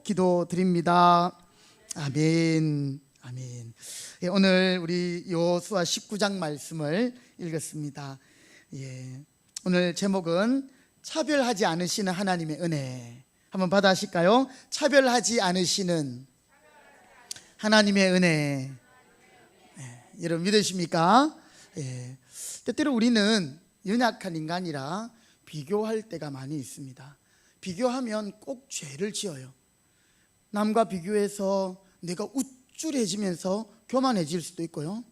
기도드립니다. 아멘. 아멘. 오늘 우리 여호수아 19장 말씀을 읽었습니다. 오늘 제목은 차별하지 않으시는 하나님의 은혜. 한번 받아 하실까요? 차별하지 않으시는 하나님의 은혜. 여러분 믿으십니까? 때때로 우리는 연약한 인간이라 비교할 때가 많이 있습니다. 비교하면 꼭 죄를 지어요. 남과 비교해서 내가 우쭐해지면서 교만해질 수도 있고요.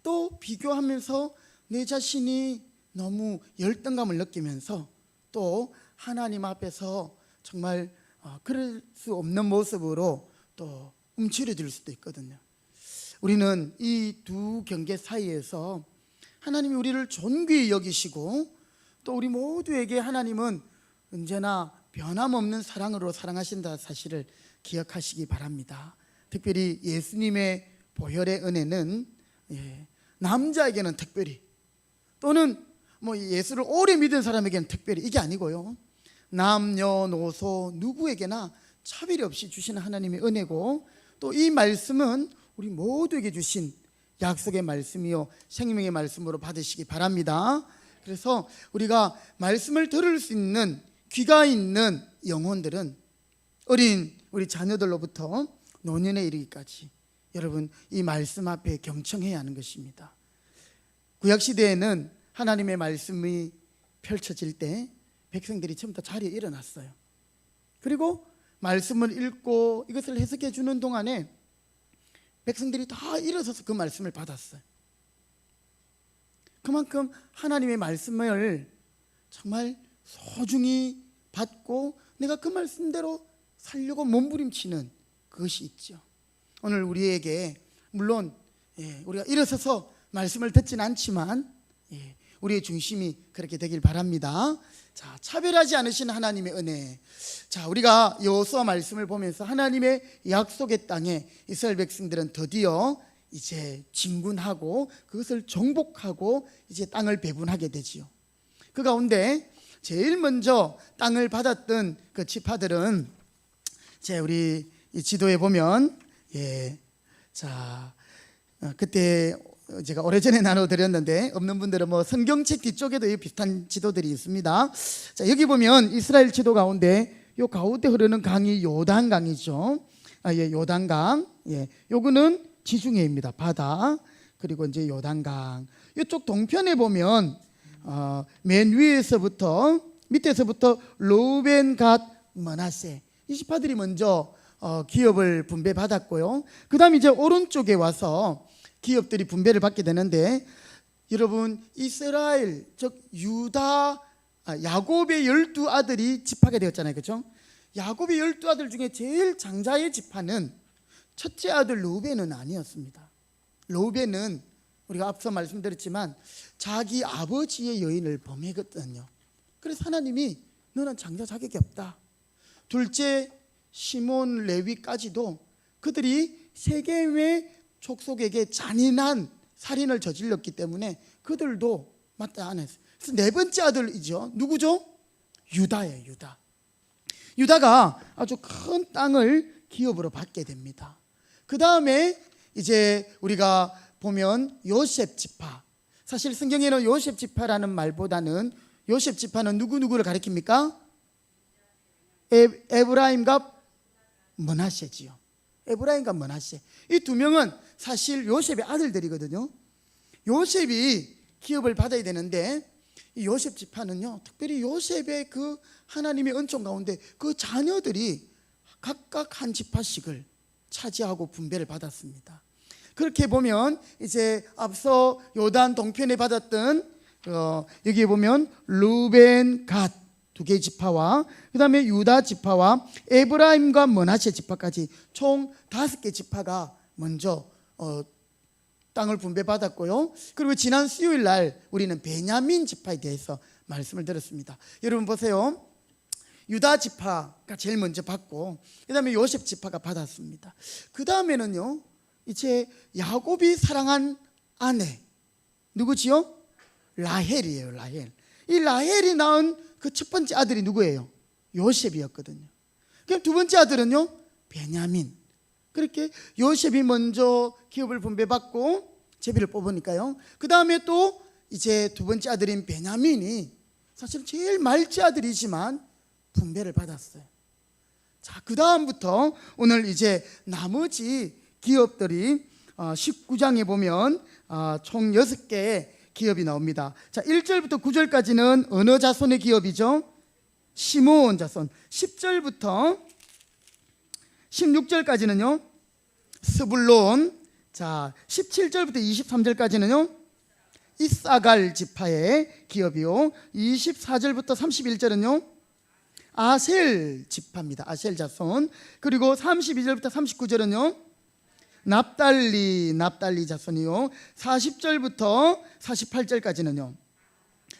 또 비교하면서 내 자신이 너무 열등감을 느끼면서 또 하나님 앞에서 정말 그럴 수 없는 모습으로 또 움츠려들 수도 있거든요. 우리는 이 두 경계 사이에서 하나님이 우리를 존귀히 여기시고 또 우리 모두에게 하나님은 언제나 변함없는 사랑으로 사랑하신다 사실을 기억하시기 바랍니다. 특별히 예수님의 보혈의 은혜는 남자에게는 특별히, 또는 예수를 오래 믿은 사람에게는 특별히, 이게 아니고요, 남녀노소 누구에게나 차별이 없이 주시는 하나님의 은혜고, 또 이 말씀은 우리 모두에게 주신 약속의 말씀이요 생명의 말씀으로 받으시기 바랍니다. 그래서 우리가 말씀을 들을 수 있는 귀가 있는 영혼들은 어린 우리 자녀들로부터 노년에 이르기까지 여러분 이 말씀 앞에 경청해야 하는 것입니다. 구약시대에는 하나님의 말씀이 펼쳐질 때 백성들이 처음부터 자리에 일어났어요. 그리고 말씀을 읽고 이것을 해석해 주는 동안에 백성들이 다 일어서서 그 말씀을 받았어요. 그만큼 하나님의 말씀을 정말 소중히 받고 내가 그 말씀대로 살려고 몸부림치는 그것이 있죠. 오늘 우리에게 물론 우리가 일어서서 말씀을 듣지는 않지만 우리의 중심이 그렇게 되길 바랍니다. 자, 차별하지 않으신 하나님의 은혜. 자, 우리가 여호수아 말씀을 보면서 하나님의 약속의 땅에 이스라엘 백성들은 드디어 이제 진군하고 그것을 정복하고 이제 땅을 배분하게 되지요. 그 가운데 제일 먼저 땅을 받았던 그 지파들은 우리 이 지도에 보면 그때 제가 오래전에 나눠드렸는데 없는 분들은 성경책 뒤쪽에도 비슷한 지도들이 있습니다. 자, 여기 보면 이스라엘 지도 가운데 요 가운데 흐르는 강이 요단강이죠. 요단강. 요거는 지중해입니다. 바다. 그리고 이제 요단강. 이쪽 동편에 보면 맨 위에서부터 밑에서부터 르우벤, 갓, 므낫세 이 지파들이 먼저 기업을 분배받았고요. 그 다음 이제 오른쪽에 와서 기업들이 분배를 받게 되는데, 여러분 이스라엘 즉 유다 야곱의 12아들이 지파가 되었잖아요. 그렇죠? 야곱의 12아들 중에 제일 장자의 지파는 첫째 아들 르우벤은 아니었습니다. 르우벤은 우리가 앞서 말씀드렸지만 자기 아버지의 여인을 범했거든요. 그래서 하나님이 너는 장자 자격이 없다. 둘째 시몬 레위까지도 그들이 세겜의 족속에게 잔인한 살인을 저질렀기 때문에 그들도 마땅 안 했어요. 그래서 네 번째 아들이죠. 누구죠? 유다예요. 유다가 아주 큰 땅을 기업으로 받게 됩니다. 그 다음에 이제 우리가 보면 요셉 지파. 사실 성경에는 요셉 지파라는 말보다는 요셉 지파는 누구를 가리킵니까? 에브라임과 므낫세지요. 에브라임과 므낫세 이 두 명은 사실 요셉의 아들들이거든요. 요셉이 기업을 받아야 되는데 이 요셉 지파는요, 특별히 요셉의 그 하나님의 은총 가운데 그 자녀들이 각각 한 지파씩을 차지하고 분배를 받았습니다. 그렇게 보면 이제 앞서 요단 동편에 받았던 여기에 보면 르우벤, 갓 두 개의 지파와 그 다음에 유다 지파와 에브라임과 므낫세 지파까지 총 5개 지파가 먼저 땅을 분배받았고요. 그리고 지난 수요일 날 우리는 베냐민 지파에 대해서 말씀을 드렸습니다. 여러분 보세요. 유다 지파가 제일 먼저 받고 그 다음에 요셉 지파가 받았습니다. 그 다음에는요, 이제 야곱이 사랑한 아내 누구지요? 라헬이에요. 라헬. 이 라헬이 낳은 그 첫 번째 아들이 누구예요? 요셉이었거든요. 그럼 두 번째 아들은요, 베냐민. 그렇게 요셉이 먼저 기업을 분배받고 제비를 뽑으니까요. 그 다음에 또 이제 두 번째 아들인 베냐민이 사실 제일 말째 아들이지만 분배를 받았어요. 자, 그 다음부터 오늘 이제 나머지 기업들이 19장에 보면 총 6개의 기업이 나옵니다. 자, 1절부터 9절까지는 어느 자손의 기업이죠? 시므온 자손. 10절부터 16절까지는요, 스불론. 자, 17절부터 23절까지는요, 이사갈 지파의 기업이요. 24절부터 31절은요, 아셀 지파입니다. 아셀 자손. 그리고 32절부터 39절은요, 납달리 자손이요. 40절부터 48절까지는요,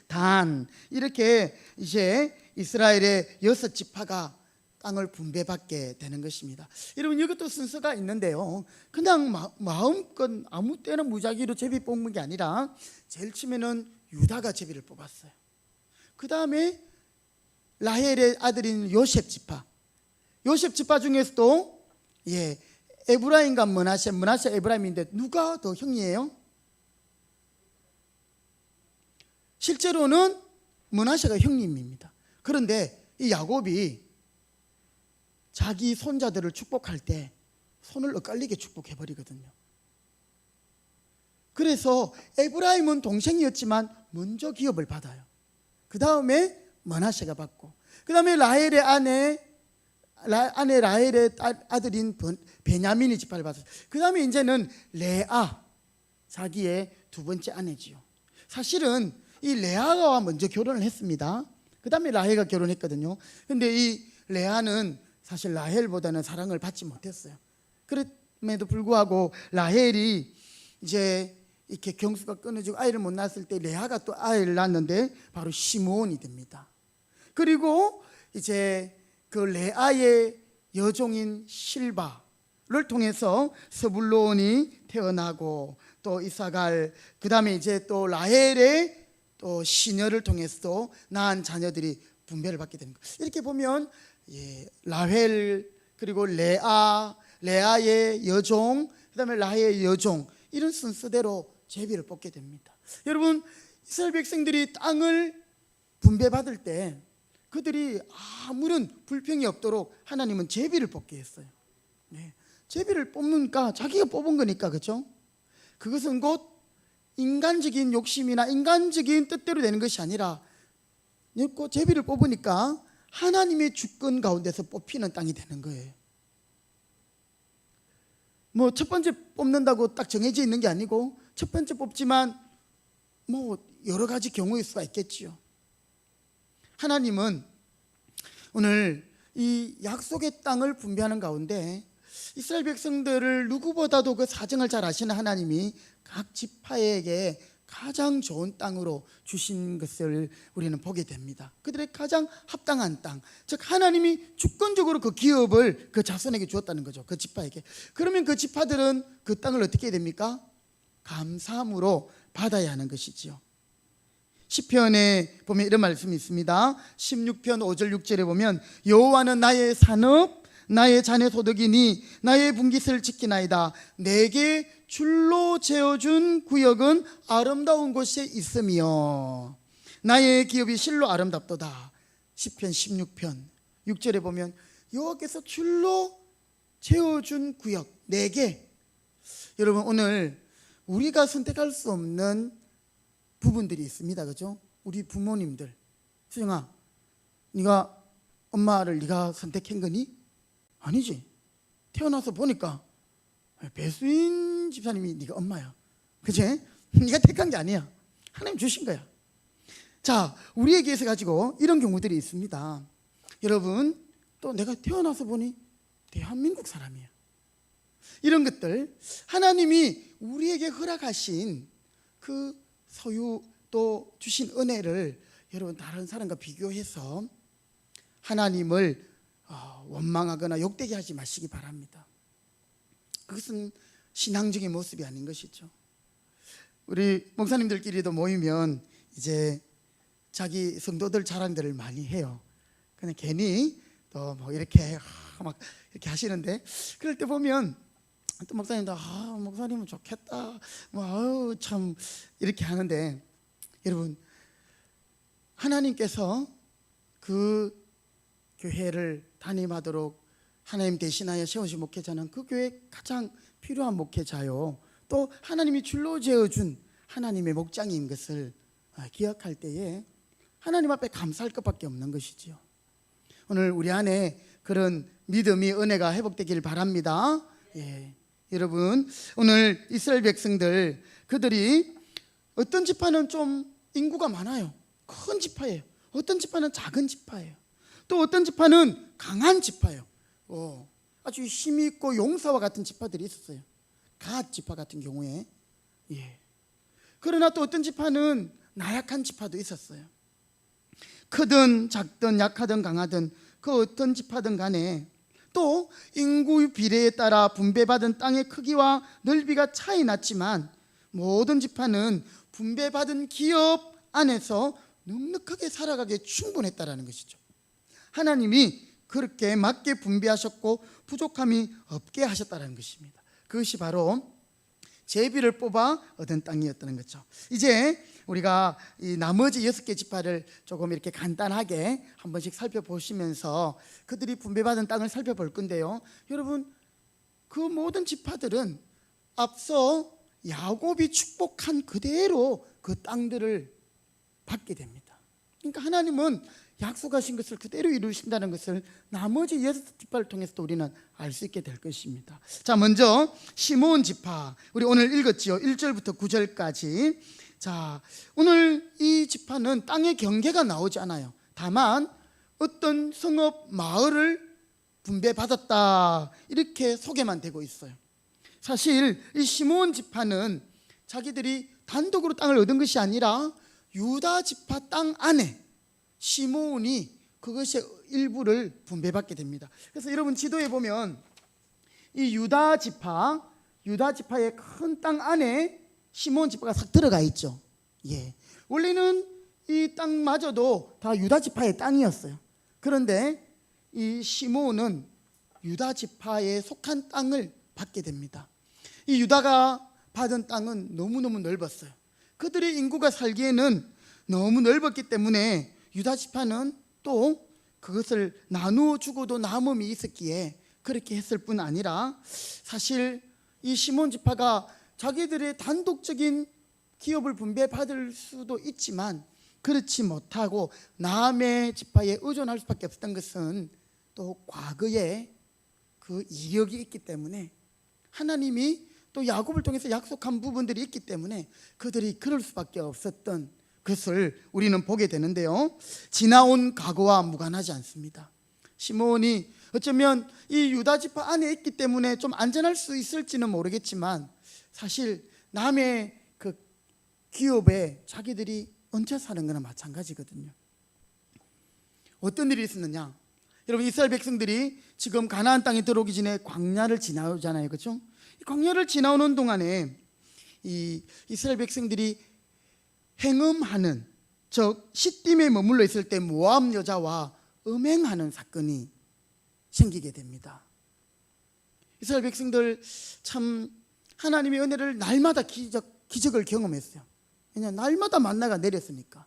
단. 이렇게 이제 이스라엘의 6지파가 땅을 분배받게 되는 것입니다. 여러분, 이것도 순서가 있는데요, 그냥 마음껏 아무 때나 무작위로 제비 뽑는 게 아니라 제일 처음에는 유다가 제비를 뽑았어요. 그 다음에 라헬의 아들인 요셉 지파 중에서도 에브라임과 므낫세, 에브라임인데 누가 더 형이에요? 실제로는 므낫세가 형님입니다. 그런데 이 야곱이 자기 손자들을 축복할 때 손을 엇갈리게 축복해버리거든요. 그래서 에브라임은 동생이었지만 먼저 기업을 받아요. 그 다음에 므낫세가 받고, 그 다음에 라헬의 아내 라헬의 아들인 베냐민이 지파를 받았어요. 그 다음에 이제는 레아, 자기의 두 번째 아내지요. 사실은 이 레아가 먼저 결혼을 했습니다. 그 다음에 라헬과 결혼했거든요. 그런데 이 레아는 사실 라헬보다는 사랑을 받지 못했어요. 그럼에도 불구하고 라헬이 이제 이렇게 경수가 끊어지고 아이를 못 낳았을 때 레아가 또 아이를 낳았는데 바로 시므온이 됩니다. 그리고 이제 그 레아의 여종인 실바를 통해서 스불론이 태어나고, 또 이사갈, 그 다음에 이제 또 라헬의 또 시녀를 통해서 낳은 자녀들이 분배를 받게 되는 거예요. 이렇게 보면 라헬, 그리고 레아의 여종, 그 다음에 라헬의 여종, 이런 순서대로 제비를 뽑게 됩니다. 여러분, 이스라엘 백성들이 땅을 분배받을 때 그들이 아무런 불평이 없도록 하나님은 제비를 뽑게 했어요. 제비를 뽑는가, 자기가 뽑은 거니까, 그렇죠? 그것은 곧 인간적인 욕심이나 인간적인 뜻대로 되는 것이 아니라 제비를 뽑으니까 하나님의 주권 가운데서 뽑히는 땅이 되는 거예요. 뭐 첫 번째 뽑는다고 딱 정해져 있는 게 아니고, 첫 번째 뽑지만 뭐 여러 가지 경우일 수가 있겠지요. 하나님은 오늘 이 약속의 땅을 분배하는 가운데 이스라엘 백성들을 누구보다도 그 사정을 잘 아시는 하나님이 각 지파에게 가장 좋은 땅으로 주신 것을 우리는 보게 됩니다. 그들의 가장 합당한 땅, 즉 하나님이 주권적으로 그 기업을 그 자손에게 주었다는 거죠. 그 지파에게. 그러면 그 지파들은 그 땅을 어떻게 해야 됩니까? 감사함으로 받아야 하는 것이지요. 시편에 보면 이런 말씀이 있습니다. 16편 5절 6절에 보면 여호와는 나의 산업, 나의 자녀 소득이니 나의 분깃을 지키나이다. 내게 줄로 재어준 구역은 아름다운 곳에 있으며 나의 기업이 실로 아름답도다. 시편 16편 6절에 보면 여호와께서 줄로 재어준 구역, 내게. 여러분, 오늘 우리가 선택할 수 없는 부분들이 있습니다. 그죠? 우리 부모님들, 수정아, 네가 엄마를 네가 선택한 거니? 아니지. 태어나서 보니까 배수인 집사님이 네가 엄마야. 그치? 네가 택한 게 아니야. 하나님 주신 거야. 자, 우리에게서 가지고 이런 경우들이 있습니다. 여러분, 또 내가 태어나서 보니 대한민국 사람이야. 이런 것들, 하나님이 우리에게 허락하신 그 소유 또 주신 은혜를 여러분 다른 사람과 비교해서 하나님을 원망하거나 욕되게 하지 마시기 바랍니다. 그것은 신앙적인 모습이 아닌 것이죠. 우리 목사님들끼리도 모이면 이제 자기 성도들 자랑들을 많이 해요. 그냥 괜히 또 뭐 이렇게 막 이렇게 하시는데, 그럴 때 보면 또 목사님도 목사님은 좋겠다, 뭐 아유 참 이렇게 하는데, 여러분 하나님께서 그 교회를 담임하도록 하나님 대신하여 세우신 목회자는 그 교회에 가장 필요한 목회자요, 또 하나님이 줄로 재어준 하나님의 목장인 것을 기억할 때에 하나님 앞에 감사할 것밖에 없는 것이지요. 오늘 우리 안에 그런 믿음이, 은혜가 회복되길 바랍니다. 여러분 오늘 이스라엘 백성들, 그들이 어떤 지파는 좀 인구가 많아요. 큰 지파예요. 어떤 지파는 작은 지파예요. 또 어떤 지파는 강한 지파예요. 아주 힘이 있고 용사와 같은 지파들이 있었어요. 갓 지파 같은 경우에. 그러나 또 어떤 지파는 나약한 지파도 있었어요. 크든 작든 약하든 강하든 그 어떤 지파든 간에 또 인구 비례에 따라 분배받은 땅의 크기와 넓이가 차이 났지만 모든 지파는 분배받은 기업 안에서 넉넉하게 살아가기에 충분했다라는 것이죠. 하나님이 그렇게 맞게 분배하셨고 부족함이 없게 하셨다는 것입니다. 그것이 바로 제비를 뽑아 얻은 땅이었다는 거죠. 이제 우리가 이 나머지 6개 지파를 조금 이렇게 간단하게 한 번씩 살펴보시면서 그들이 분배받은 땅을 살펴볼 건데요, 여러분 그 모든 지파들은 앞서 야곱이 축복한 그대로 그 땅들을 받게 됩니다. 그러니까 하나님은 약속하신 것을 그대로 이루신다는 것을 나머지 6지파를 통해서도 우리는 알 수 있게 될 것입니다. 자, 먼저 시므온 지파, 우리 오늘 읽었지요. 1절부터 9절까지. 자, 오늘 이 지파는 땅의 경계가 나오지 않아요. 다만 어떤 성읍, 마을을 분배받았다, 이렇게 소개만 되고 있어요. 사실 이 시므온 지파는 자기들이 단독으로 땅을 얻은 것이 아니라 유다 지파 땅 안에 시므온이 그것의 일부를 분배받게 됩니다. 그래서 여러분 지도에 보면 이 유다 지파의 큰 땅 안에 시므온 지파가 싹 들어가 있죠. 원래는 이 땅마저도 다 유다 지파의 땅이었어요. 그런데 이 시므온은 유다 지파에 속한 땅을 받게 됩니다. 이 유다가 받은 땅은 너무너무 넓었어요. 그들의 인구가 살기에는 너무 넓었기 때문에 유다 지파는 또 그것을 나누어 주고도 남음이 있었기에 그렇게 했을 뿐 아니라, 사실 이 시몬 지파가 자기들의 단독적인 기업을 분배받을 수도 있지만 그렇지 못하고 남의 지파에 의존할 수밖에 없었던 것은 또 과거에 그 이력이 있기 때문에, 하나님이 또 야곱을 통해서 약속한 부분들이 있기 때문에 그들이 그럴 수밖에 없었던 그것을 우리는 보게 되는데요, 지나온 과거와 무관하지 않습니다. 시므온이 어쩌면 이 유다 지파 안에 있기 때문에 좀 안전할 수 있을지는 모르겠지만 사실 남의 그 기업에 자기들이 얹혀 사는 거나 마찬가지거든요. 어떤 일이 있었느냐, 여러분 이스라엘 백성들이 지금 가나안 땅에 들어오기 전에 광야를 지나오잖아요, 그렇죠? 이 광야를 지나오는 동안에 이 이스라엘 백성들이 행음하는, 즉 시딤에 머물러 있을 때 모압 여자와 음행하는 사건이 생기게 됩니다. 이스라엘 백성들 참 하나님의 은혜를 날마다 기적을 경험했어요. 왜냐하면 날마다 만나가 내렸으니까.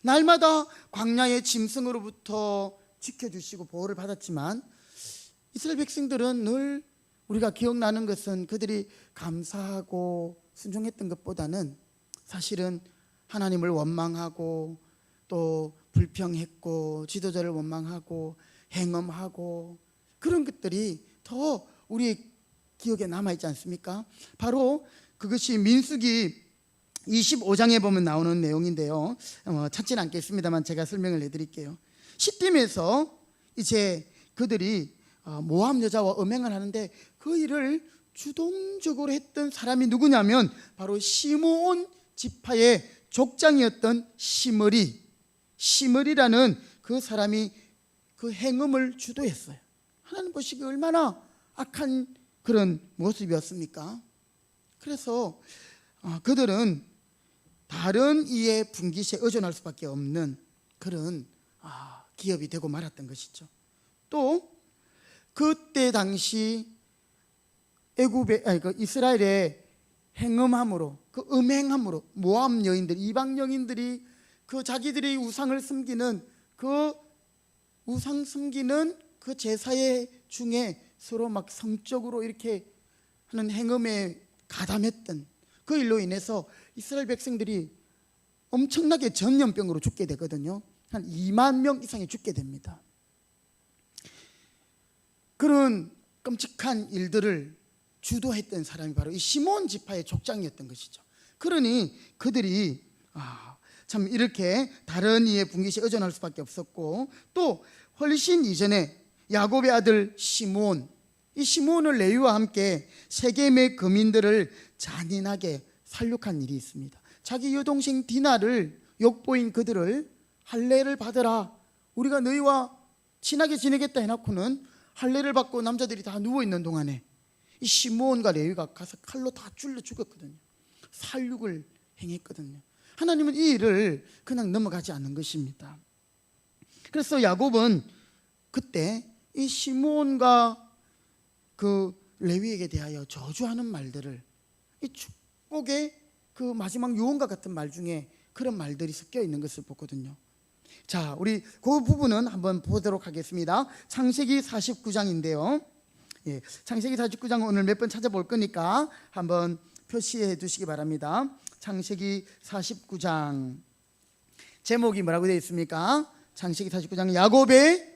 날마다 광야의 짐승으로부터 지켜주시고 보호를 받았지만 이스라엘 백성들은 늘 우리가 기억나는 것은 그들이 감사하고 순종했던 것보다는 사실은 하나님을 원망하고 또 불평했고 지도자를 원망하고 행음하고 그런 것들이 더 우리의 기억에 남아있지 않습니까? 바로 그것이 민수기 25장에 보면 나오는 내용인데요, 찾지는 않겠습니다만 제가 설명을 해드릴게요. 시딤에서 이제 그들이 모압 여자와 음행을 하는데 그 일을 주동적으로 했던 사람이 누구냐면 바로 시므온 지파의 족장이었던 시므리라는 그 사람이 그 행음을 주도했어요. 하나님 보시기에 얼마나 악한 그런 모습이었습니까? 그래서 그들은 다른 이의 분깃에 의존할 수밖에 없는 그런 기업이 되고 말았던 것이죠. 또 그때 당시 이스라엘의 행음함으로, 그 음행함으로 모압 여인들, 이방 여인들이 그 자기들이 우상을 섬기는 그 우상 섬기는 그 제사의 중에 서로 막 성적으로 이렇게 하는 행음에 가담했던 그 일로 인해서 이스라엘 백성들이 엄청나게 전염병으로 죽게 되거든요. 한 2만 명 이상이 죽게 됩니다. 그런 끔찍한 일들을 주도했던 사람이 바로 이 시몬 지파의 족장이었던 것이죠. 그러니 그들이 참 이렇게 다른 이의 분깃에 의존할 수밖에 없었고, 또 훨씬 이전에 야곱의 아들 시몬, 이 시몬을 레위와 함께 세겜의 거민들을 잔인하게 살육한 일이 있습니다. 자기 여동생 디나를 욕보인 그들을 할례를 받으라, 우리가 너희와 친하게 지내겠다 해놓고는 할례를 받고 남자들이 다 누워있는 동안에 이 시몬과 레위가 가서 칼로 다 찔러 죽었거든요. 살육을 행했거든요. 하나님은 이 일을 그냥 넘어가지 않는 것입니다. 그래서 야곱은 그때 이 시몬과 그 레위에게 대하여 저주하는 말들을, 이 축복의 그 마지막 유언과 같은 말 중에 그런 말들이 섞여 있는 것을 보거든요. 자, 우리 그 부분은 한번 보도록 하겠습니다. 창세기 49장인데요. 예, 창세기 49장 오늘 몇 번 찾아볼 거니까 한번 표시해 두시기 바랍니다. 창세기 49장 제목이 뭐라고 되어 있습니까? 창세기 49장 야곱의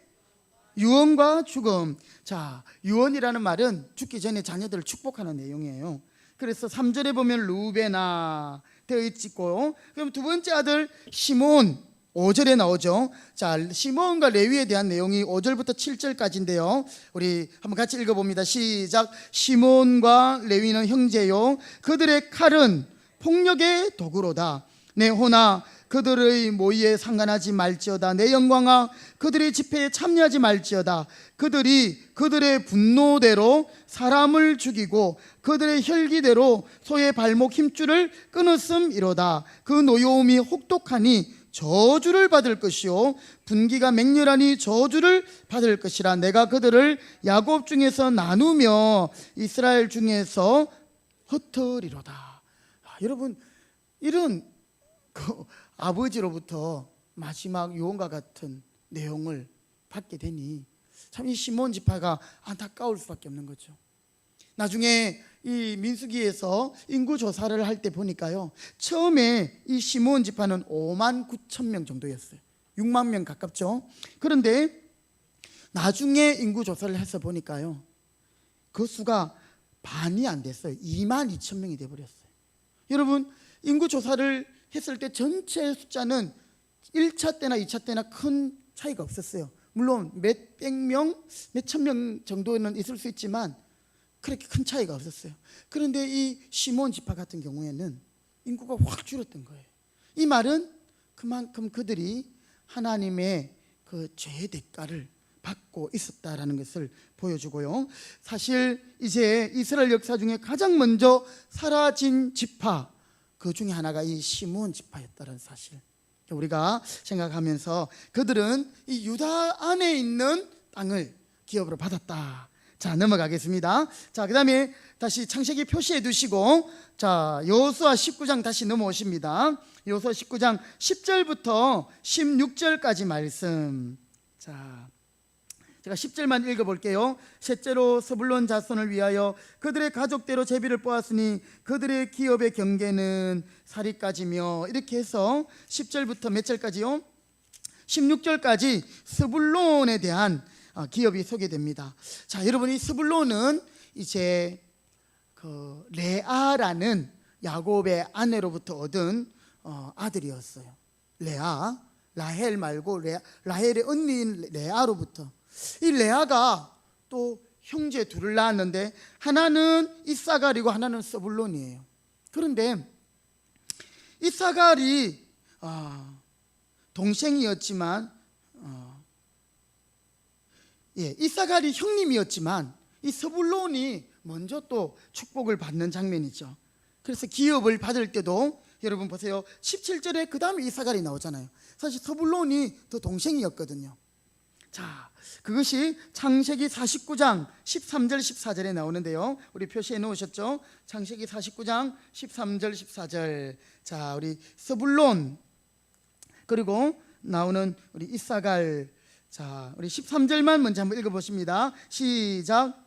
유언과 죽음. 자, 유언이라는 말은 죽기 전에 자녀들을 축복하는 내용이에요. 그래서 3절에 보면 루베나 되어 있고, 그럼 두 번째 아들 시몬 5절에 나오죠. 자, 시몬과 레위에 대한 내용이 5절부터 7절까지인데요. 우리 한번 같이 읽어봅니다. 시작. 시몬과 레위는 형제요, 그들의 칼은 폭력의 도구로다. 내 호나 그들의 모의에 상관하지 말지어다. 내 영광아 그들의 집회에 참여하지 말지어다. 그들이 그들의 분노대로 사람을 죽이고 그들의 혈기대로 소의 발목 힘줄을 끊었음이로다. 그 노여움이 혹독하니 저주를 받을 것이요 분기가 맹렬하니 저주를 받을 것이라. 내가 그들을 야곱 중에서 나누며 이스라엘 중에서 흩으리로다. 여러분, 이런 아버지로부터 마지막 유언과 같은 내용을 받게 되니 참 이 시몬 지파가 안타까울 수밖에 없는 거죠. 나중에 이 민수기에서 인구 조사를 할 때 보니까요, 처음에 이 시몬 지파는 5만 9천 명 정도였어요. 6만 명 가깝죠. 그런데 나중에 인구 조사를 해서 보니까요, 그 수가 반이 안 됐어요. 2만 2천 명이 돼버렸어요. 여러분, 인구 조사를 했을 때 전체 숫자는 1차 때나 2차 때나 큰 차이가 없었어요. 물론 몇백 명, 몇천 명 정도는 있을 수 있지만 그렇게 큰 차이가 없었어요. 그런데 이 시몬 지파 같은 경우에는 인구가 확 줄었던 거예요. 이 말은 그만큼 그들이 하나님의 그 죄의 대가를 받고 있었다라는 것을 보여주고요. 사실 이제 이스라엘 역사 중에 가장 먼저 사라진 지파, 그 중에 하나가 이 시몬 지파였다는 사실 우리가 생각하면서, 그들은 이 유다 안에 있는 땅을 기업으로 받았다. 자, 넘어가겠습니다. 자, 그 다음에 다시 창세기 표시해 두시고, 자, 여호수아 19장 다시 넘어오십니다. 여호수아 19장 10절부터 16절까지 말씀. 자, 제가 10절만 읽어볼게요. 셋째로 스불론 자손을 위하여 그들의 가족대로 제비를 뽑았으니 그들의 기업의 경계는 사리까지며, 이렇게 해서 10절부터 몇 절까지요? 16절까지 스불론에 대한 기업이 소개됩니다. 자, 여러분, 이 스불론은 이제 그 레아라는 야곱의 아내로부터 얻은 아들이었어요. 레아, 라헬 말고 라헬의 언니인 레아로부터. 이 레아가 또 형제 둘을 낳았는데 하나는 이사갈이고 하나는 스불론이에요. 그런데 이사갈이 동생이었지만 이사갈이 형님이었지만 이 스불론이 먼저 또 축복을 받는 장면이죠. 그래서 기업을 받을 때도 여러분 보세요. 17절에 그 다음에 이사갈이 나오잖아요. 사실 스불론이 더 동생이었거든요. 자, 그것이 창세기 49장 13절 14절에 나오는데요. 우리 표시해 놓으셨죠? 창세기 49장 13절 14절. 자, 우리 스불론 그리고 나오는 우리 이사갈. 자, 우리 13절만 먼저 한번 읽어 보십니다. 시작.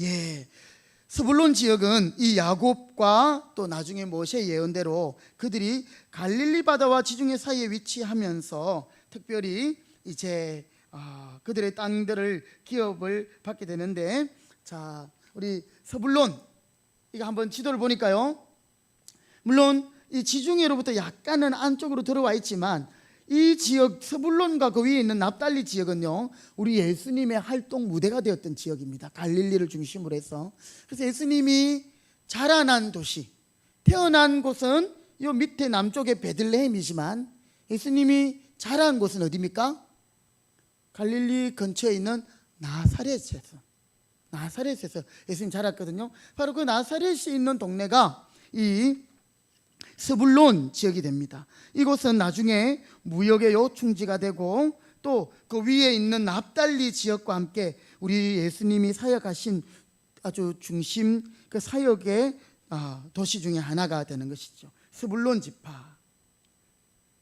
예. 스불론 지역은 이 야곱과 또 나중에 모세 예언대로 그들이 갈릴리 바다와 지중해 사이에 위치하면서 특별히 이제 그들의 땅들을 기업을 받게 되는데, 자, 우리 스불론 이거 한번 지도를 보니까요, 물론 이 지중해로부터 약간은 안쪽으로 들어와 있지만 이 지역 스불론과 그 위에 있는 납달리 지역은요, 우리 예수님의 활동 무대가 되었던 지역입니다. 갈릴리를 중심으로 해서. 그래서 예수님이 자라난 도시, 태어난 곳은 이 밑에 남쪽의 베들레헴이지만 예수님이 자란 곳은 어디입니까? 갈릴리 근처에 있는 나사렛에서 예수님 자랐거든요. 바로 그 나사렛이 있는 동네가 이 스불론 지역이 됩니다. 이곳은 나중에 무역의 요충지가 되고 또 그 위에 있는 납달리 지역과 함께 우리 예수님이 사역하신 아주 중심 그 사역의 도시 중에 하나가 되는 것이죠. 스불론 지파.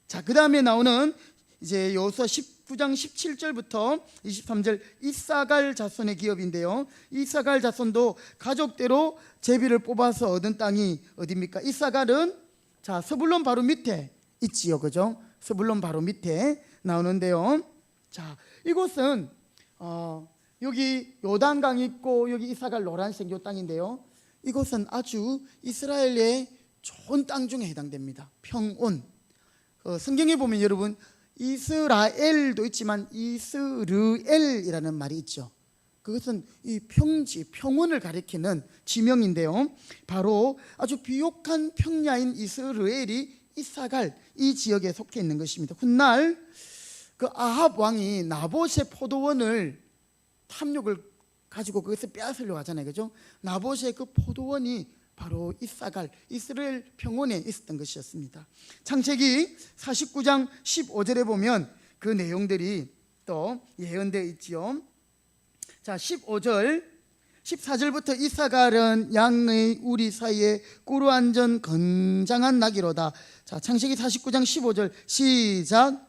자, 그 다음에 나오는 이제 여호수아 19장 17절부터 23절 이사갈 자손의 기업인데요. 이사갈 자손도 가족대로 제비를 뽑아서 얻은 땅이 어디입니까? 이사갈은 자, 스불론 바로 밑에 있지요, 그죠? 스불론 바로 밑에 나오는데요. 자, 이곳은 여기 요단강이 있고 여기 이사갈 노란색 요 땅인데요. 이곳은 아주 이스라엘의 좋은 땅 중에 해당됩니다. 평온. 성경에 보면 여러분 이스라엘도 있지만 이스르엘이라는 말이 있죠. 그것은 이 평지, 평온을 가리키는 지명인데요. 바로 아주 비옥한 평야인 이스라엘이 이사갈 이 지역에 속해 있는 것입니다. 훗날 그 아합 왕이 나봇의 포도원을 탐욕을 가지고 그것을 빼앗으려고 하잖아요, 그죠? 나봇의 그 포도원이 바로 이사갈, 이스라엘 평원에 있었던 것이었습니다. 창세기 49장 15절에 보면 그 내용들이 또 예언되어 있지요. 자, 15절 14절부터 이사갈은 양의 우리 사이에 꿀 완전 건장한 나귀로다. 자, 창세기 49장 15절 시작.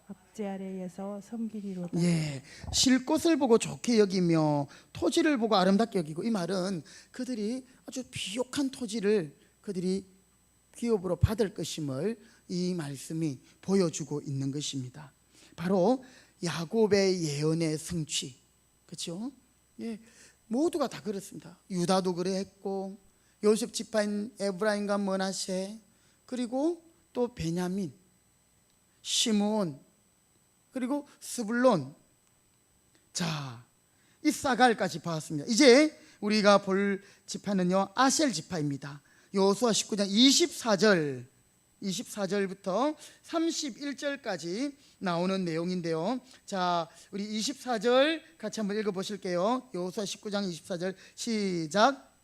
압제 아래에서 섬기리로다. 예, 쉴 곳을 보고 좋게 여기며 토지를 보고 아름답게 여기고. 이 말은 그들이 아주 비옥한 토지를 그들이 기업으로 받을 것임을 이 말씀이 보여주고 있는 것입니다. 바로 야곱의 예언의 성취, 그렇죠? 예, 모두가 다 그렇습니다. 유다도 그래했고 요셉 지파인 에브라임과 므낫세, 그리고 또 베냐민, 시므온, 그리고 스불론. 자, 이사갈까지 봤습니다. 이제 우리가 볼 지파는요, 아셀 지파입니다. 여호수아 19장 24절부터 31절까지 나오는 내용인데요. 자, 우리 24절 같이 한번 읽어 보실게요. 여호수아 19장 24절 시작.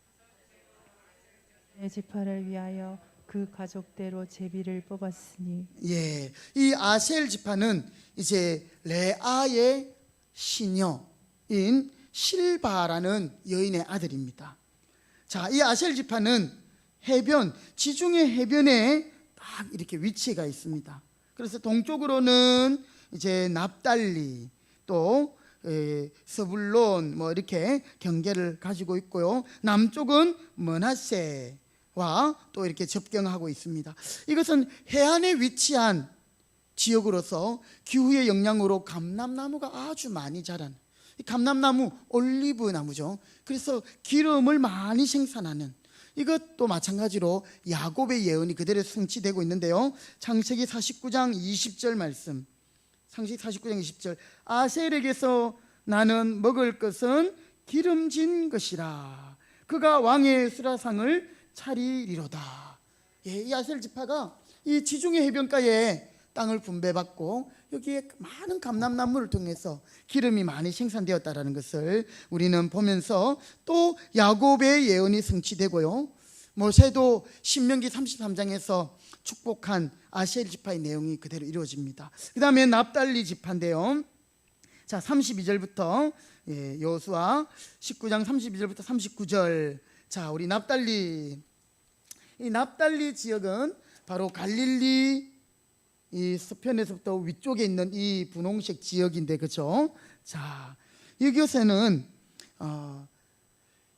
내 지파를 위하여 그 가족대로 제비를 뽑았으니. 예, 이 아셀 지파는 이제 레아의 시녀인 실바라는 여인의 아들입니다. 자, 이 아셀 지파는 해변, 지중해 해변에 딱 이렇게 위치가 있습니다. 그래서 동쪽으로는 이제 납달리, 또 스불론 뭐 이렇게 경계를 가지고 있고요. 남쪽은 므낫세와 또 이렇게 접경하고 있습니다. 이것은 해안에 위치한 지역으로서 기후의 영향으로 감람나무가 아주 많이 자란, 이 감람나무, 올리브 나무죠. 그래서 기름을 많이 생산하는, 이것도 마찬가지로 야곱의 예언이 그대로 성취되고 있는데요. 창세기 49장 20절 말씀, 창세기 49장 20절 아셀에게서 나는 먹을 것은 기름진 것이라 그가 왕의 수라상을 차리리로다. 예, 이 아셀 지파가 이 지중해 해변가에 땅을 분배받고 여기에 많은 감람나무를 통해서 기름이 많이 생산되었다라는 것을 우리는 보면서, 또 야곱의 예언이 성취되고요, 모세도 신명기 33장에서 축복한 아셀 지파의 내용이 그대로 이루어집니다. 그 다음에 납달리 지파인데요, 자 32절부터 여호수아 19장 32절부터 39절. 자 우리 납달리, 이 납달리 지역은 바로 갈릴리 이 서편에서부터 위쪽에 있는 이 분홍색 지역인데, 그렇죠? 자 이곳에는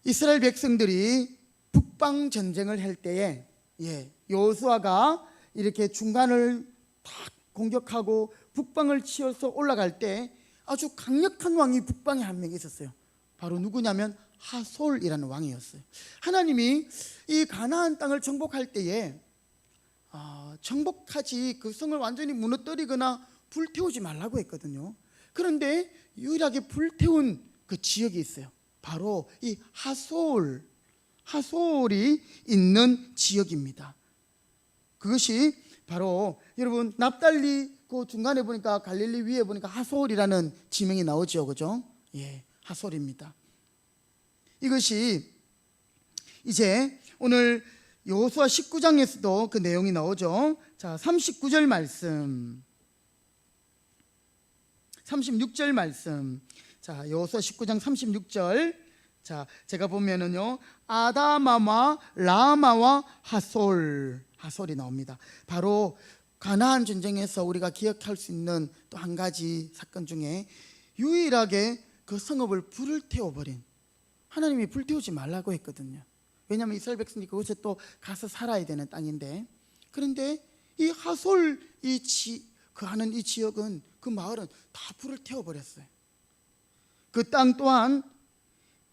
이스라엘 백성들이 북방 전쟁을 할 때에 여호수아가 이렇게 중간을 탁 공격하고 북방을 치어서 올라갈 때 아주 강력한 왕이 북방에 한 명 있었어요. 바로 누구냐면 하솔이라는 왕이었어요. 하나님이 이 가나안 땅을 정복할 때에 정복하지 그 성을 완전히 무너뜨리거나 불태우지 말라고 했거든요. 그런데 유일하게 불태운 그 지역이 있어요. 바로 이 하솔이 있는 지역입니다. 그것이 바로 여러분 납달리 그 중간에 보니까 갈릴리 위에 보니까 하솔이라는 지명이 나오죠, 그죠? 하솔입니다. 이것이 이제 오늘 여호수아 19장에서도 그 내용이 나오죠. 자 39절 말씀, 36절 말씀. 자 여호수아 19장 36절. 자 제가 보면은요, 아다마와 라마와 하솔이 나옵니다. 바로 가나안 전쟁에서 우리가 기억할 수 있는 또 한 가지 사건 중에 유일하게 그 성읍을 불을 태워버린, 하나님이 불태우지 말라고 했거든요. 왜냐하면 이스라엘 백성이 그곳에 또 가서 살아야 되는 땅인데, 그런데 이 하솔 그 하는 이 지역은, 그 마을은 다 불을 태워버렸어요. 그 땅 또한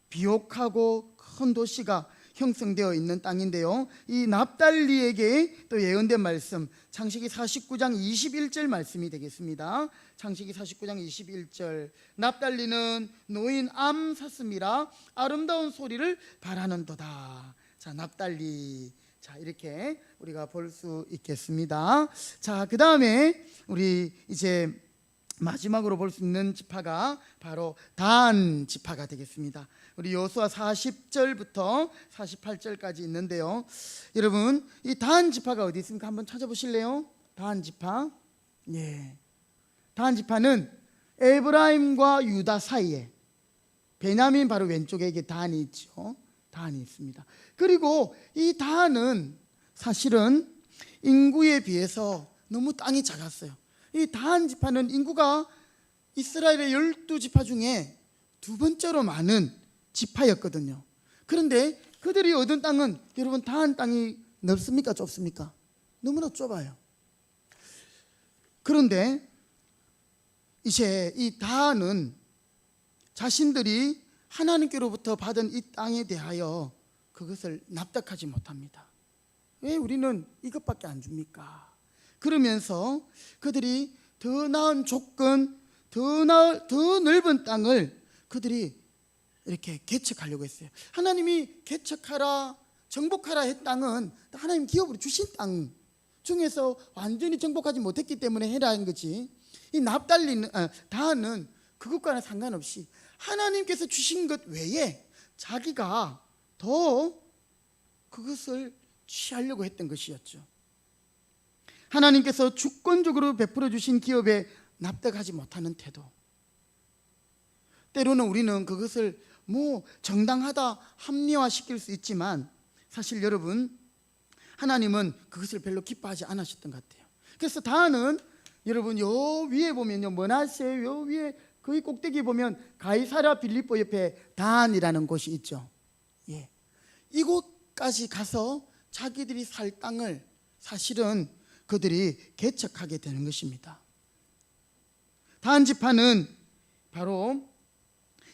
비옥하고 큰 도시가 형성되어 있는 땅인데요, 이 납달리에게 또 예언된 말씀, 창세기 49장 21절 말씀이 되겠습니다. 창세기 49장 21절. 납달리는 노인 암사슴이라 아름다운 소리를 바라는도다. 자 납달리, 자 이렇게 우리가 볼 수 있겠습니다. 자 그 다음에 우리 이제 마지막으로 볼 수 있는 지파가 바로 단 지파가 되겠습니다. 우리 여호수아 40절부터 48절까지 있는데요, 여러분 이 단 지파가 어디 있습니까? 한번 찾아보실래요? 단 지파. 단 지파는 에브라임과 유다 사이에, 베냐민 바로 왼쪽에 이게 단이 있죠. 단이 있습니다. 그리고 이 단은 사실은 인구에 비해서 너무 땅이 작았어요. 이 단 지파는 인구가 이스라엘의 12지파 중에 두 번째로 많은 지파였거든요. 그런데 그들이 얻은 땅은, 여러분 단 땅이 넓습니까 좁습니까? 너무나 좁아요. 그런데 이제 이 단은 자신들이 하나님께로부터 받은 이 땅에 대하여 그것을 납득하지 못합니다. 왜 우리는 이것밖에 안 줍니까? 그러면서 그들이 더 나은 조건, 더 넓은 땅을 그들이 이렇게 개척하려고 했어요. 하나님이 개척하라, 정복하라 했 땅은 하나님 기업으로 주신 땅 중에서 완전히 정복하지 못했기 때문에 해라 한 거지. 이 납달리는 다는 그것과는 상관없이 하나님께서 주신 것 외에 자기가 더 그것을 취하려고 했던 것이었죠. 하나님께서 주권적으로 베풀어 주신 기업에 납득하지 못하는 태도. 때로는 우리는 그것을 정당하다 합리화시킬 수 있지만, 사실 여러분 하나님은 그것을 별로 기뻐하지 않으셨던 것 같아요. 그래서 다는 여러분 요 위에 보면요, 머나세 요 위에 거의 꼭대기 보면 가이사랴 빌립보 옆에 단이라는 곳이 있죠. 이곳까지 가서 자기들이 살 땅을 사실은 그들이 개척하게 되는 것입니다. 단 지파는 바로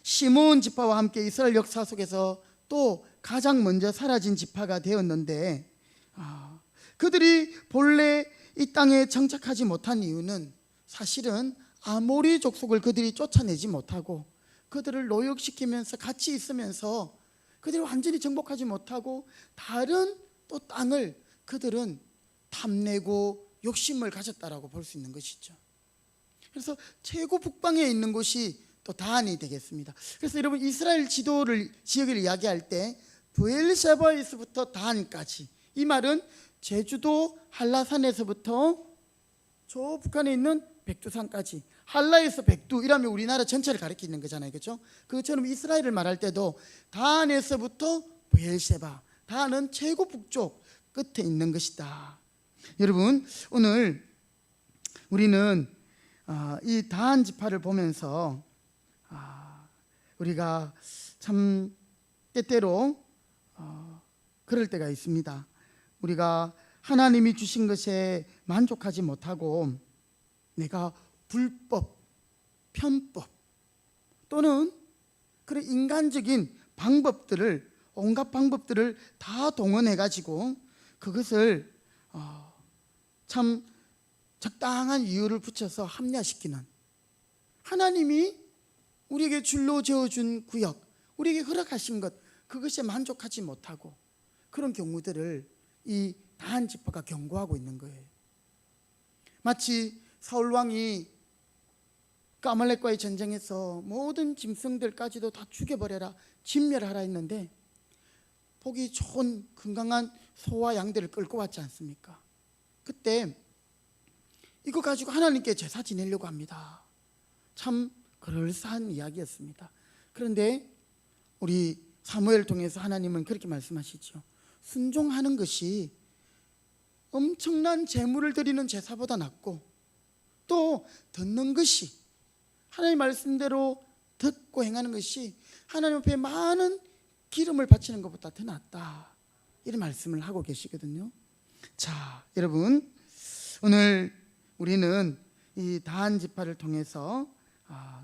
시므온 지파와 함께 이스라엘 역사 속에서 또 가장 먼저 사라진 지파가 되었는데, 그들이 본래 이 땅에 정착하지 못한 이유는 사실은 아모리 족속을 그들이 쫓아내지 못하고 그들을 노역시키면서 같이 있으면서 그들이 완전히 정복하지 못하고 다른 또 땅을 그들은 탐내고 욕심을 가졌다라고 볼 수 있는 것이죠. 그래서 최고 북방에 있는 곳이 또 다한이 되겠습니다. 그래서 여러분 이스라엘 지역을 이야기할 때 브엘셰바에서부터 다한까지, 이 말은 제주도 한라산에서부터 저 북한에 있는 백두산까지, 한라에서 백두 이라면 우리나라 전체를 가리키는 거잖아요, 그렇죠? 그처럼 이스라엘을 말할 때도 다한에서부터 브엘셰바, 다한은 최고 북쪽 끝에 있는 것이다. 여러분 오늘 우리는 이 다한 지파를 보면서 우리가 참 때때로 그럴 때가 있습니다. 우리가 하나님이 주신 것에 만족하지 못하고 내가 불법, 편법 또는 그런 인간적인 방법들을, 온갖 방법들을 다 동원해가지고 그것을 참 적당한 이유를 붙여서 합리화시키는, 하나님이 우리에게 줄로 지어준 구역, 우리에게 허락하신 것, 그것에 만족하지 못하고 그런 경우들을 이 다한 지파가 경고하고 있는 거예요. 마치 사울 왕이 아말렉과의 전쟁에서 모든 짐승들까지도 다 죽여버려라, 진멸하라 했는데 보기 좋은 건강한 소와 양들을 끌고 왔지 않습니까? 그때 이거 가지고 하나님께 제사 지내려고 합니다. 참 그럴싸한 이야기였습니다. 그런데 우리 사무엘을 통해서 하나님은 그렇게 말씀하시죠. 순종하는 것이 엄청난 제물을 드리는 제사보다 낫고, 또 듣는 것이, 하나님 말씀대로 듣고 행하는 것이 하나님 앞에 많은 기름을 바치는 것보다 더 낫다, 이런 말씀을 하고 계시거든요. 자, 여러분 오늘 우리는 이 다한 지파를 통해서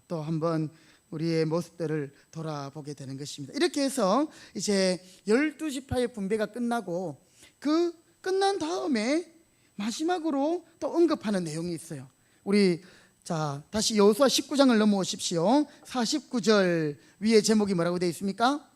또 한번 우리의 모습들을 돌아보게 되는 것입니다. 이렇게 해서 이제 12지파의 분배가 끝나고 그 끝난 다음에 마지막으로 또 언급하는 내용이 있어요. 우리 자 다시 여호수아 19장을 넘어오십시오. 49절 위에 제목이 뭐라고 되어 있습니까?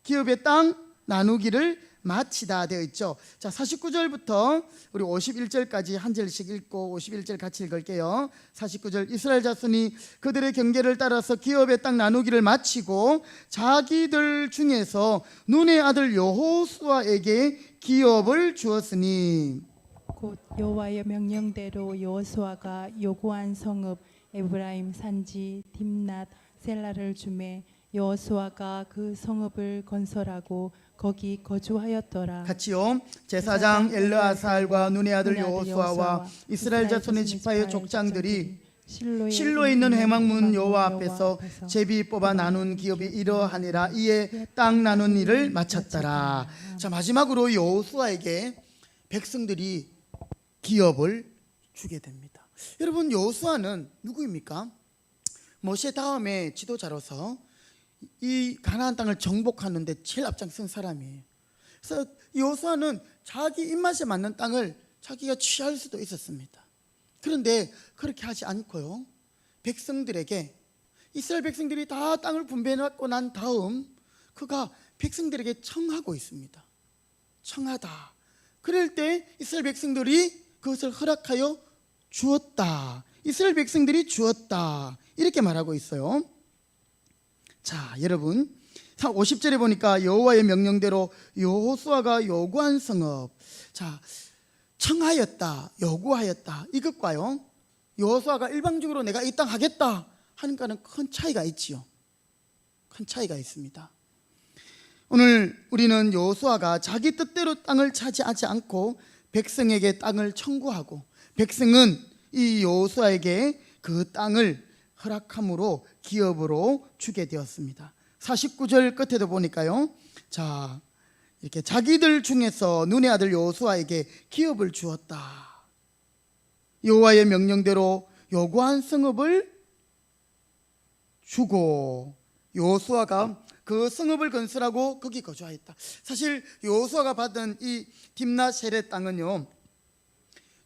기업의 땅 나누기를 마치다 되어 있죠. 자, 49절부터 우리 51절까지 한 절씩 읽고 51절 같이 읽을게요. 49절, 이스라엘 자손이 그들의 경계를 따라서 기업의 땅 나누기를 마치고 자기들 중에서 눈의 아들 여호수아에게 기업을 주었으니, 곧 여호와의 명령대로 여호수아가 요구한 성읍 에브라임 산지 딥낫 셀라를 주매 여호수아가 그 성읍을 건설하고 거기 거주하였더라. 같이요. 제사장 엘르아살과 눈의 아들 여호수아와 이스라엘 자손의 지파의 족장들이 실로에 있는 회막문 여호와 앞에서 제비 뽑아 나눈 기업이 이러하니라. 이에 땅 나눈 일을 마쳤더라. 자, 마지막으로 여호수아에게 백성들이 기업을 주게 됩니다. 여러분, 여호수아는 누구입니까? 모세 다음에 지도자로서 이 가나안 땅을 정복하는데 제일 앞장선 사람이에요. 그래서 여호수아는 자기 입맛에 맞는 땅을 자기가 취할 수도 있었습니다. 그런데 그렇게 하지 않고요, 백성들에게, 이스라엘 백성들이 다 땅을 분배해놓고 난 다음 그가 백성들에게 청하고 있습니다. 청하다. 그럴 때 이스라엘 백성들이 그것을 허락하여 주었다. 이스라엘 백성들이 주었다, 이렇게 말하고 있어요. 자, 여러분 50절에 보니까 여호와의 명령대로 여호수아가 요구한 성읍, 자, 청하였다, 요구하였다, 이것과요 여호수아가 일방적으로 내가 이 땅 하겠다 하는 거는 큰 차이가 있지요. 큰 차이가 있습니다. 오늘 우리는 여호수아가 자기 뜻대로 땅을 차지하지 않고 백성에게 땅을 청구하고 백성은 이 여호수아에게 그 땅을 허락함으로 기업으로 주게 되었습니다. 49절 끝에도 보니까요, 자, 이렇게 자기들 중에서 눈의 아들 여호수아에게 기업을 주었다. 여호와의 명령대로 요구한 성읍을 주고 여호수아가 그 성읍을 건설하고 거기 거주하였다. 사실 여호수아가 받은 이 딥낫 셀의 땅은요,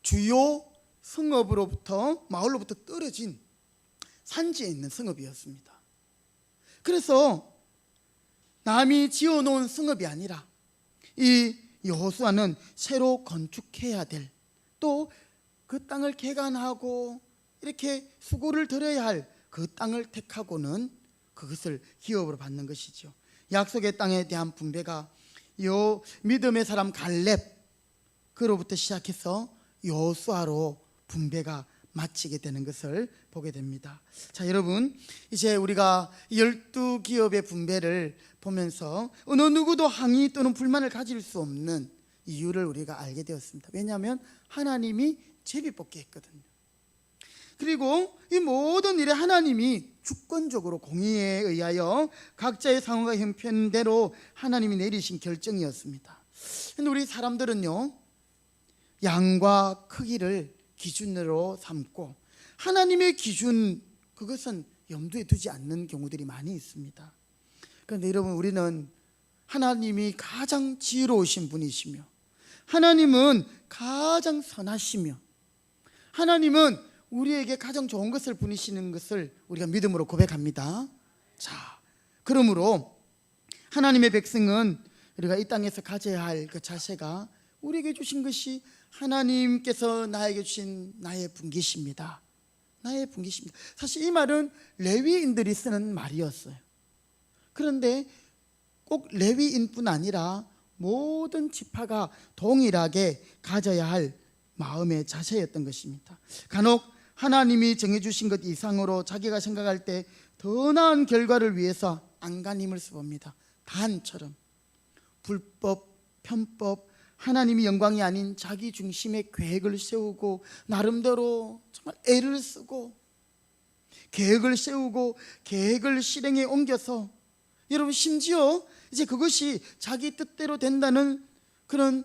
주요 성읍으로부터, 마을로부터 떨어진 산지에 있는 성읍이었습니다. 그래서 남이 지어놓은 성읍이 아니라 이 여호수아는 새로 건축해야 될, 또 그 땅을 개간하고 이렇게 수고를 들여야 할 그 땅을 택하고는 그것을 기업으로 받는 것이죠. 약속의 땅에 대한 분배가 요 믿음의 사람 갈렙 그로부터 시작해서 여호수아로 분배가 마치게 되는 것을 보게 됩니다. 자, 여러분, 이제 우리가 12기업의 분배를 보면서 어느 누구도 항의 또는 불만을 가질 수 없는 이유를 우리가 알게 되었습니다. 왜냐하면 하나님이 제비뽑기 했거든요. 그리고 이 모든 일에 하나님이 주권적으로 공의에 의하여 각자의 상황과 형편대로 하나님이 내리신 결정이었습니다. 근데 우리 사람들은요, 양과 크기를 기준으로 삼고 하나님의 기준, 그것은 염두에 두지 않는 경우들이 많이 있습니다. 그런데 여러분, 우리는 하나님이 가장 지혜로우신 분이시며 하나님은 가장 선하시며 하나님은 우리에게 가장 좋은 것을 보내시는 것을 우리가 믿음으로 고백합니다. 자, 그러므로 하나님의 백성은 우리가 이 땅에서 가져야 할 그 자세가 우리에게 주신 것이 하나님께서 나에게 주신 나의 분깃입니다. 나의 분깃입니다. 사실 이 말은 레위인들이 쓰는 말이었어요. 그런데 꼭 레위인뿐 아니라 모든 지파가 동일하게 가져야 할 마음의 자세였던 것입니다. 간혹 하나님이 정해주신 것 이상으로 자기가 생각할 때 더 나은 결과를 위해서 안간힘을 써봅니다. 단처럼 불법, 편법, 하나님이 영광이 아닌 자기 중심의 계획을 세우고 나름대로 정말 애를 쓰고 계획을 세우고 계획을 실행에 옮겨서 여러분, 심지어 이제 그것이 자기 뜻대로 된다는 그런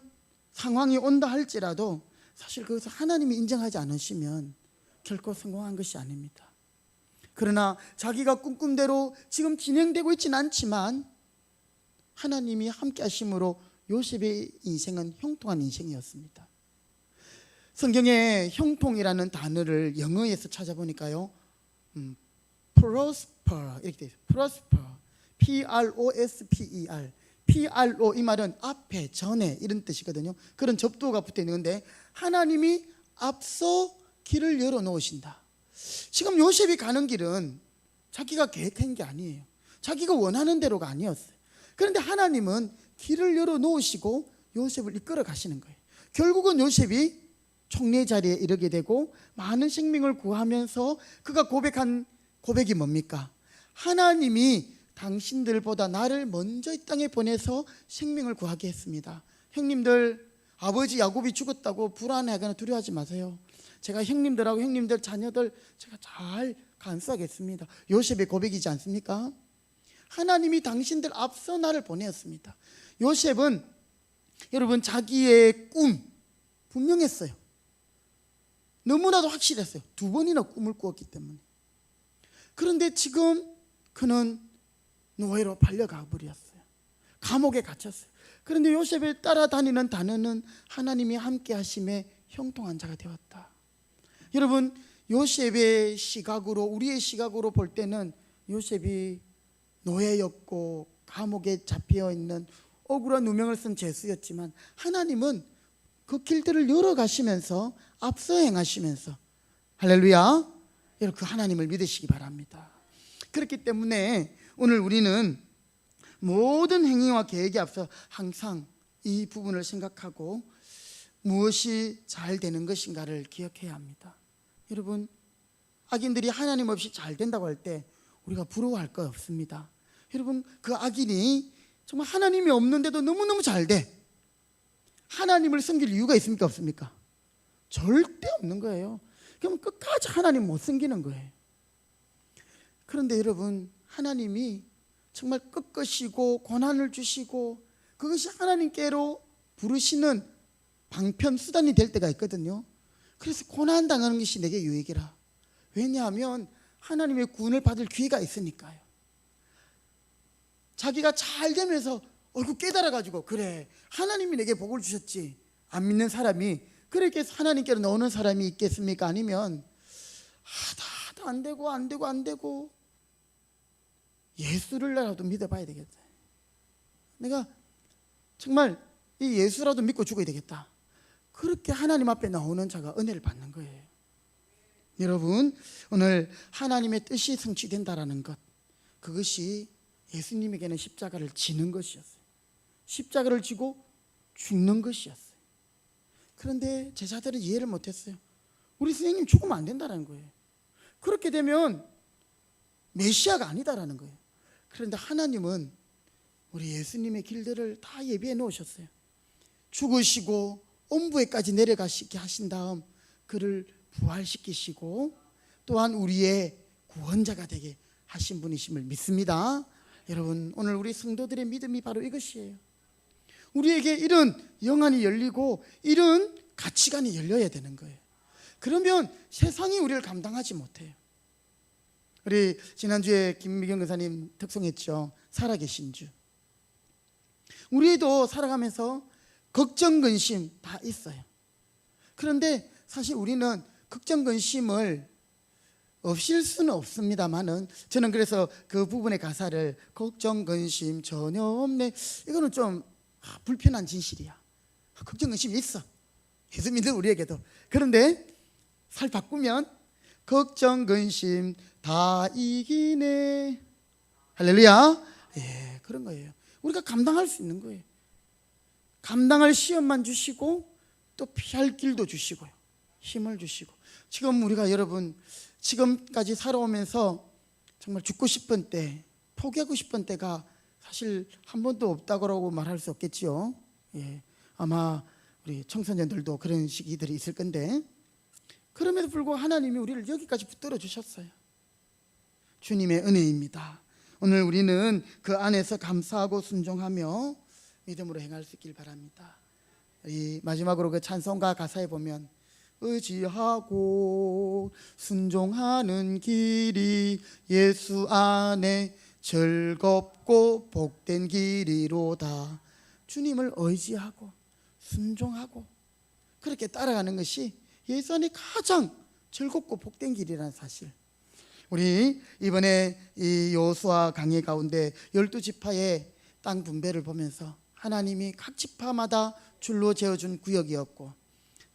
상황이 온다 할지라도 사실 그것을 하나님이 인정하지 않으시면 결코 성공한 것이 아닙니다. 그러나 자기가 꿈꾼대로 지금 진행되고 있지는 않지만 하나님이 함께 하심으로 요셉의 인생은 형통한 인생이었습니다. 성경에 형통이라는 단어를 영어에서 찾아보니까요, prosper 이렇게 되어 있어요. prosper, P-R-O-S-P-E-R, P-R-O, 이 말은 앞에, 전에 이런 뜻이거든요. 그런 접두어가 붙어 있는데 하나님이 앞서 길을 열어놓으신다. 지금 요셉이 가는 길은 자기가 계획한 게 아니에요. 자기가 원하는 대로가 아니었어요. 그런데 하나님은 길을 열어놓으시고 요셉을 이끌어 가시는 거예요. 결국은 요셉이 총리 자리에 이르게 되고 많은 생명을 구하면서 그가 고백한 고백이 뭡니까? 하나님이 당신들보다 나를 먼저 이 땅에 보내서 생명을 구하게 했습니다. 형님들, 아버지 야곱이 죽었다고 불안해하거나 두려워하지 마세요. 제가 형님들하고 형님들 자녀들 제가 잘 간수하겠습니다. 요셉의 고백이지 않습니까? 하나님이 당신들 앞서 나를 보내었습니다. 요셉은 여러분, 자기의 꿈 분명했어요. 너무나도 확실했어요. 2번이나 꿈을 꾸었기 때문에. 그런데 지금 그는 노예로 팔려가 버렸어요. 감옥에 갇혔어요. 그런데 요셉을 따라다니는 단어는 하나님이 함께 하심에 형통한 자가 되었다. 여러분, 요셉의 시각으로, 우리의 시각으로 볼 때는 요셉이 노예였고 감옥에 잡혀 있는 억울한 누명을 쓴 죄수였지만 하나님은 그 길들을 열어가시면서 앞서 행하시면서, 할렐루야, 여러분, 그 하나님을 믿으시기 바랍니다. 그렇기 때문에 오늘 우리는 모든 행위와 계획에 앞서 항상 이 부분을 생각하고 무엇이 잘 되는 것인가를 기억해야 합니다. 여러분, 악인들이 하나님 없이 잘 된다고 할 때 우리가 부러워할 거 없습니다. 여러분, 그 악인이 정말 하나님이 없는데도 너무너무 잘 돼. 하나님을 섬길 이유가 있습니까? 없습니까? 절대 없는 거예요. 그럼 끝까지 하나님 못 섬기는 거예요. 그런데 여러분, 하나님이 정말 끝것이고 고난을 주시고 그것이 하나님께로 부르시는 방편 수단이 될 때가 있거든요. 그래서 고난 당하는 것이 내게 유익이라. 왜냐하면 하나님의 구원을 받을 기회가 있으니까요. 자기가 잘 되면서 얼굴 깨달아가지고, 그래, 하나님이 내게 복을 주셨지, 안 믿는 사람이 그렇게 하나님께로 나오는 사람이 있겠습니까? 아니면 다 안 되고 예수를라도 믿어봐야 되겠다. 내가 정말 이 예수라도 믿고 죽어야 되겠다. 그렇게 하나님 앞에 나오는 자가 은혜를 받는 거예요. 여러분, 오늘 하나님의 뜻이 성취된다라는 것, 그것이 예수님에게는 십자가를 지는 것이었어요. 십자가를 지고 죽는 것이었어요. 그런데 제자들은 이해를 못했어요. 우리 선생님 죽으면 안 된다는 거예요. 그렇게 되면 메시아가 아니다라는 거예요. 그런데 하나님은 우리 예수님의 길들을 다 예비해 놓으셨어요. 죽으시고 엄부에까지 내려가시게 하신 다음 그를 부활시키시고 또한 우리의 구원자가 되게 하신 분이심을 믿습니다. 여러분, 오늘 우리 성도들의 믿음이 바로 이것이에요. 우리에게 이런 영안이 열리고 이런 가치관이 열려야 되는 거예요. 그러면 세상이 우리를 감당하지 못해요. 우리 지난주에 김미경 교사님 특송했죠. 살아계신 주. 우리도 살아가면서 걱정, 근심 다 있어요. 그런데 사실 우리는 걱정, 근심을 없앨 수는 없습니다만은, 저는 그래서 그 부분의 가사를 걱정, 근심 전혀 없네, 이거는 좀 불편한 진실이야. 걱정, 근심이 있어, 예수 믿는 우리에게도. 그런데 살 바꾸면 걱정, 근심 다 이기네. 할렐루야. 예, 그런 거예요. 우리가 감당할 수 있는 거예요. 감당할 시험만 주시고 또 피할 길도 주시고요, 힘을 주시고. 지금 우리가 여러분 지금까지 살아오면서 정말 죽고 싶은 때, 포기하고 싶은 때가 사실 한 번도 없다고 말할 수 없겠지요. 예, 아마 우리 청소년들도 그런 시기들이 있을 건데, 그럼에도 불구하고 하나님이 우리를 여기까지 붙들어 주셨어요. 주님의 은혜입니다. 오늘 우리는 그 안에서 감사하고 순종하며 믿음으로 행할 수 있길 바랍니다. 이 마지막으로 그 찬송가 가사에 보면 의지하고 순종하는 길이 예수 안에 즐겁고 복된 길이로다. 주님을 의지하고 순종하고 그렇게 따라가는 것이 예수 안에 가장 즐겁고 복된 길이라는 사실. 우리 이번에 이 여호수아 강해 가운데 12지파의 땅 분배를 보면서 하나님이 각 지파마다 줄로 재어준 구역이었고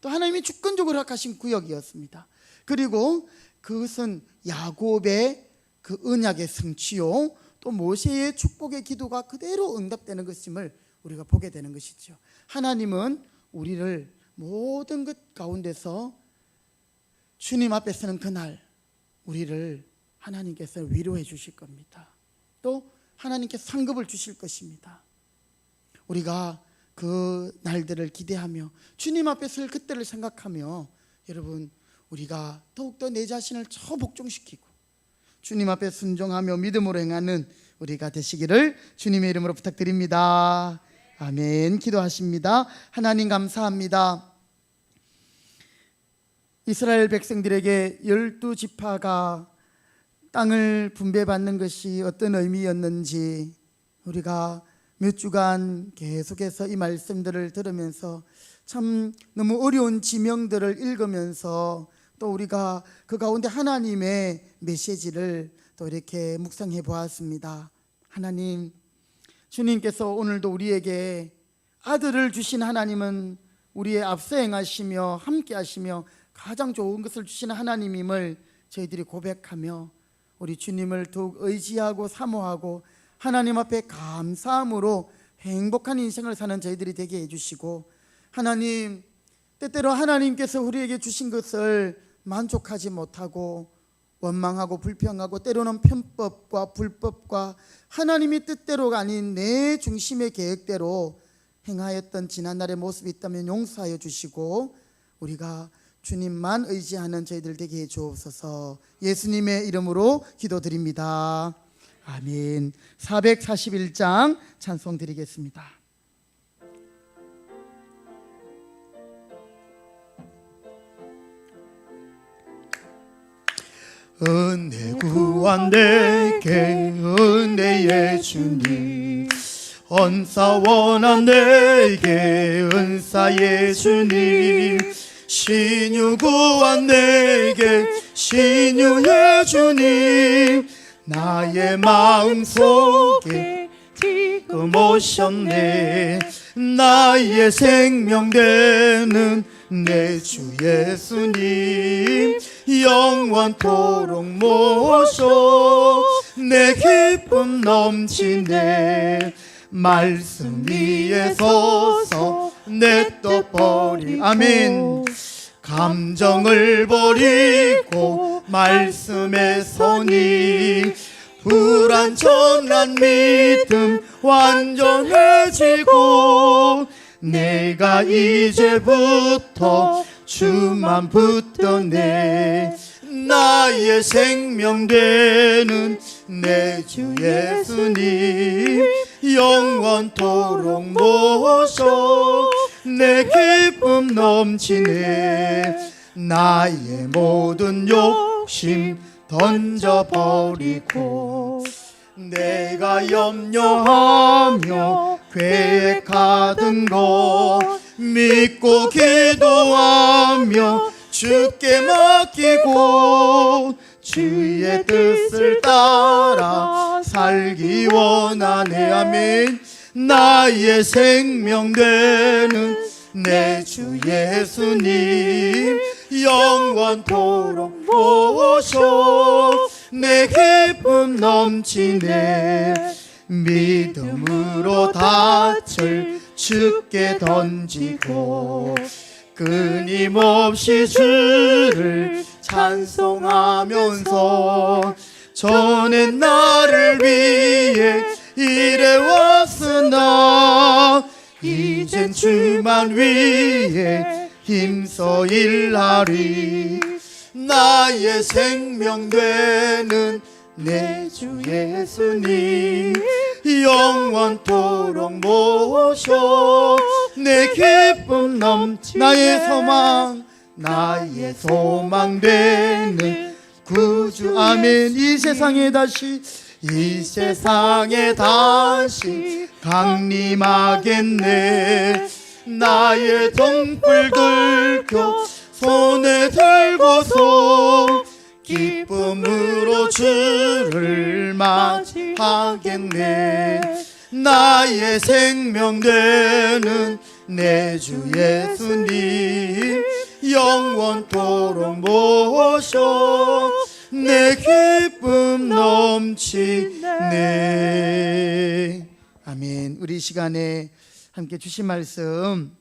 또 하나님이 주권적으로 허락하신 구역이었습니다. 그리고 그것은 야곱의 그 언약의 성취요, 또 모세의 축복의 기도가 그대로 응답되는 것임을 우리가 보게 되는 것이죠. 하나님은 우리를 모든 것 가운데서 주님 앞에 서는 그날 우리를 하나님께서 위로해 주실 겁니다. 또 하나님께서 상급을 주실 것입니다. 우리가 그 날들을 기대하며 주님 앞에 설 그때를 생각하며 여러분 우리가 더욱더 내 자신을 초복종시키고 주님 앞에 순종하며 믿음으로 행하는 우리가 되시기를 주님의 이름으로 부탁드립니다. 아멘. 기도하십니다. 하나님 감사합니다. 이스라엘 백성들에게 12지파가 땅을 분배받는 것이 어떤 의미였는지 우리가 몇 주간 계속해서 이 말씀들을 들으면서 참 너무 어려운 지명들을 읽으면서 또 우리가 그 가운데 하나님의 메시지를 또 이렇게 묵상해 보았습니다. 하나님, 주님께서 오늘도 우리에게 아들을 주신 하나님은 우리의 앞서 행하시며 함께 하시며 가장 좋은 것을 주시는 하나님임을 저희들이 고백하며 우리 주님을 더욱 의지하고 사모하고 하나님 앞에 감사함으로 행복한 인생을 사는 저희들이 되게 해주시고, 하나님 때때로 하나님께서 우리에게 주신 것을 만족하지 못하고 원망하고 불평하고 때로는 편법과 불법과 하나님의 뜻대로가 아닌 내 중심의 계획대로 행하였던 지난날의 모습이 있다면 용서하여 주시고 우리가 주님만 의지하는 저희들 되게 해 주옵소서. 예수님의 이름으로 기도드립니다. 아멘. 441장 찬송 드리겠습니다. 은혜 구한 내게 은혜의 주님, 언사 원한 내게 은사의 주님, 신유 구한 내게 신유의 주님, 나의 마음속에 지금 오셨네. 나의 생명 되는 내 주 예수님 영원토록 모셔 내 기쁨 넘치네. 말씀 위에 서서 내 떡 버리 아멘. 감정을 버리고 말씀에 서니 불완전한 믿음 완전해지고 내가 이제부터 주만 붙드네. 나의 생명 되는 내 주 예수님 영원토록 모셔 내 기쁨 넘치네. 나의 모든 욕심 던져버리고 내가 염려하며 계획하던 것 믿고 기도하며 주께 맡기고 주의 뜻을 따라 살기 원하네. 아멘. 나의 생명 되는 내 주 예수님 영원토록 모셔 내 기쁨 넘치네. 믿음으로 닻을 주께 던지고 끊임없이 주를 찬송하면서 전엔 나를 위해 일해왔으나 이젠 주만 위해 힘써 일하리. 나의 생명 되는 내 주 예수님 영원토록 모셔 내 기쁨 넘치 나의 소망 되는 구주 아멘. 이 세상에 다시 강림하겠네. 나의 등불 들켜 손에 들고서 기쁨으로 주를 맞이하겠네. 나의 생명 되는 내 주 예수님 영원토록 모셔 내 기쁨 넘치네. 아멘. 우리 시간에 함께 주신 말씀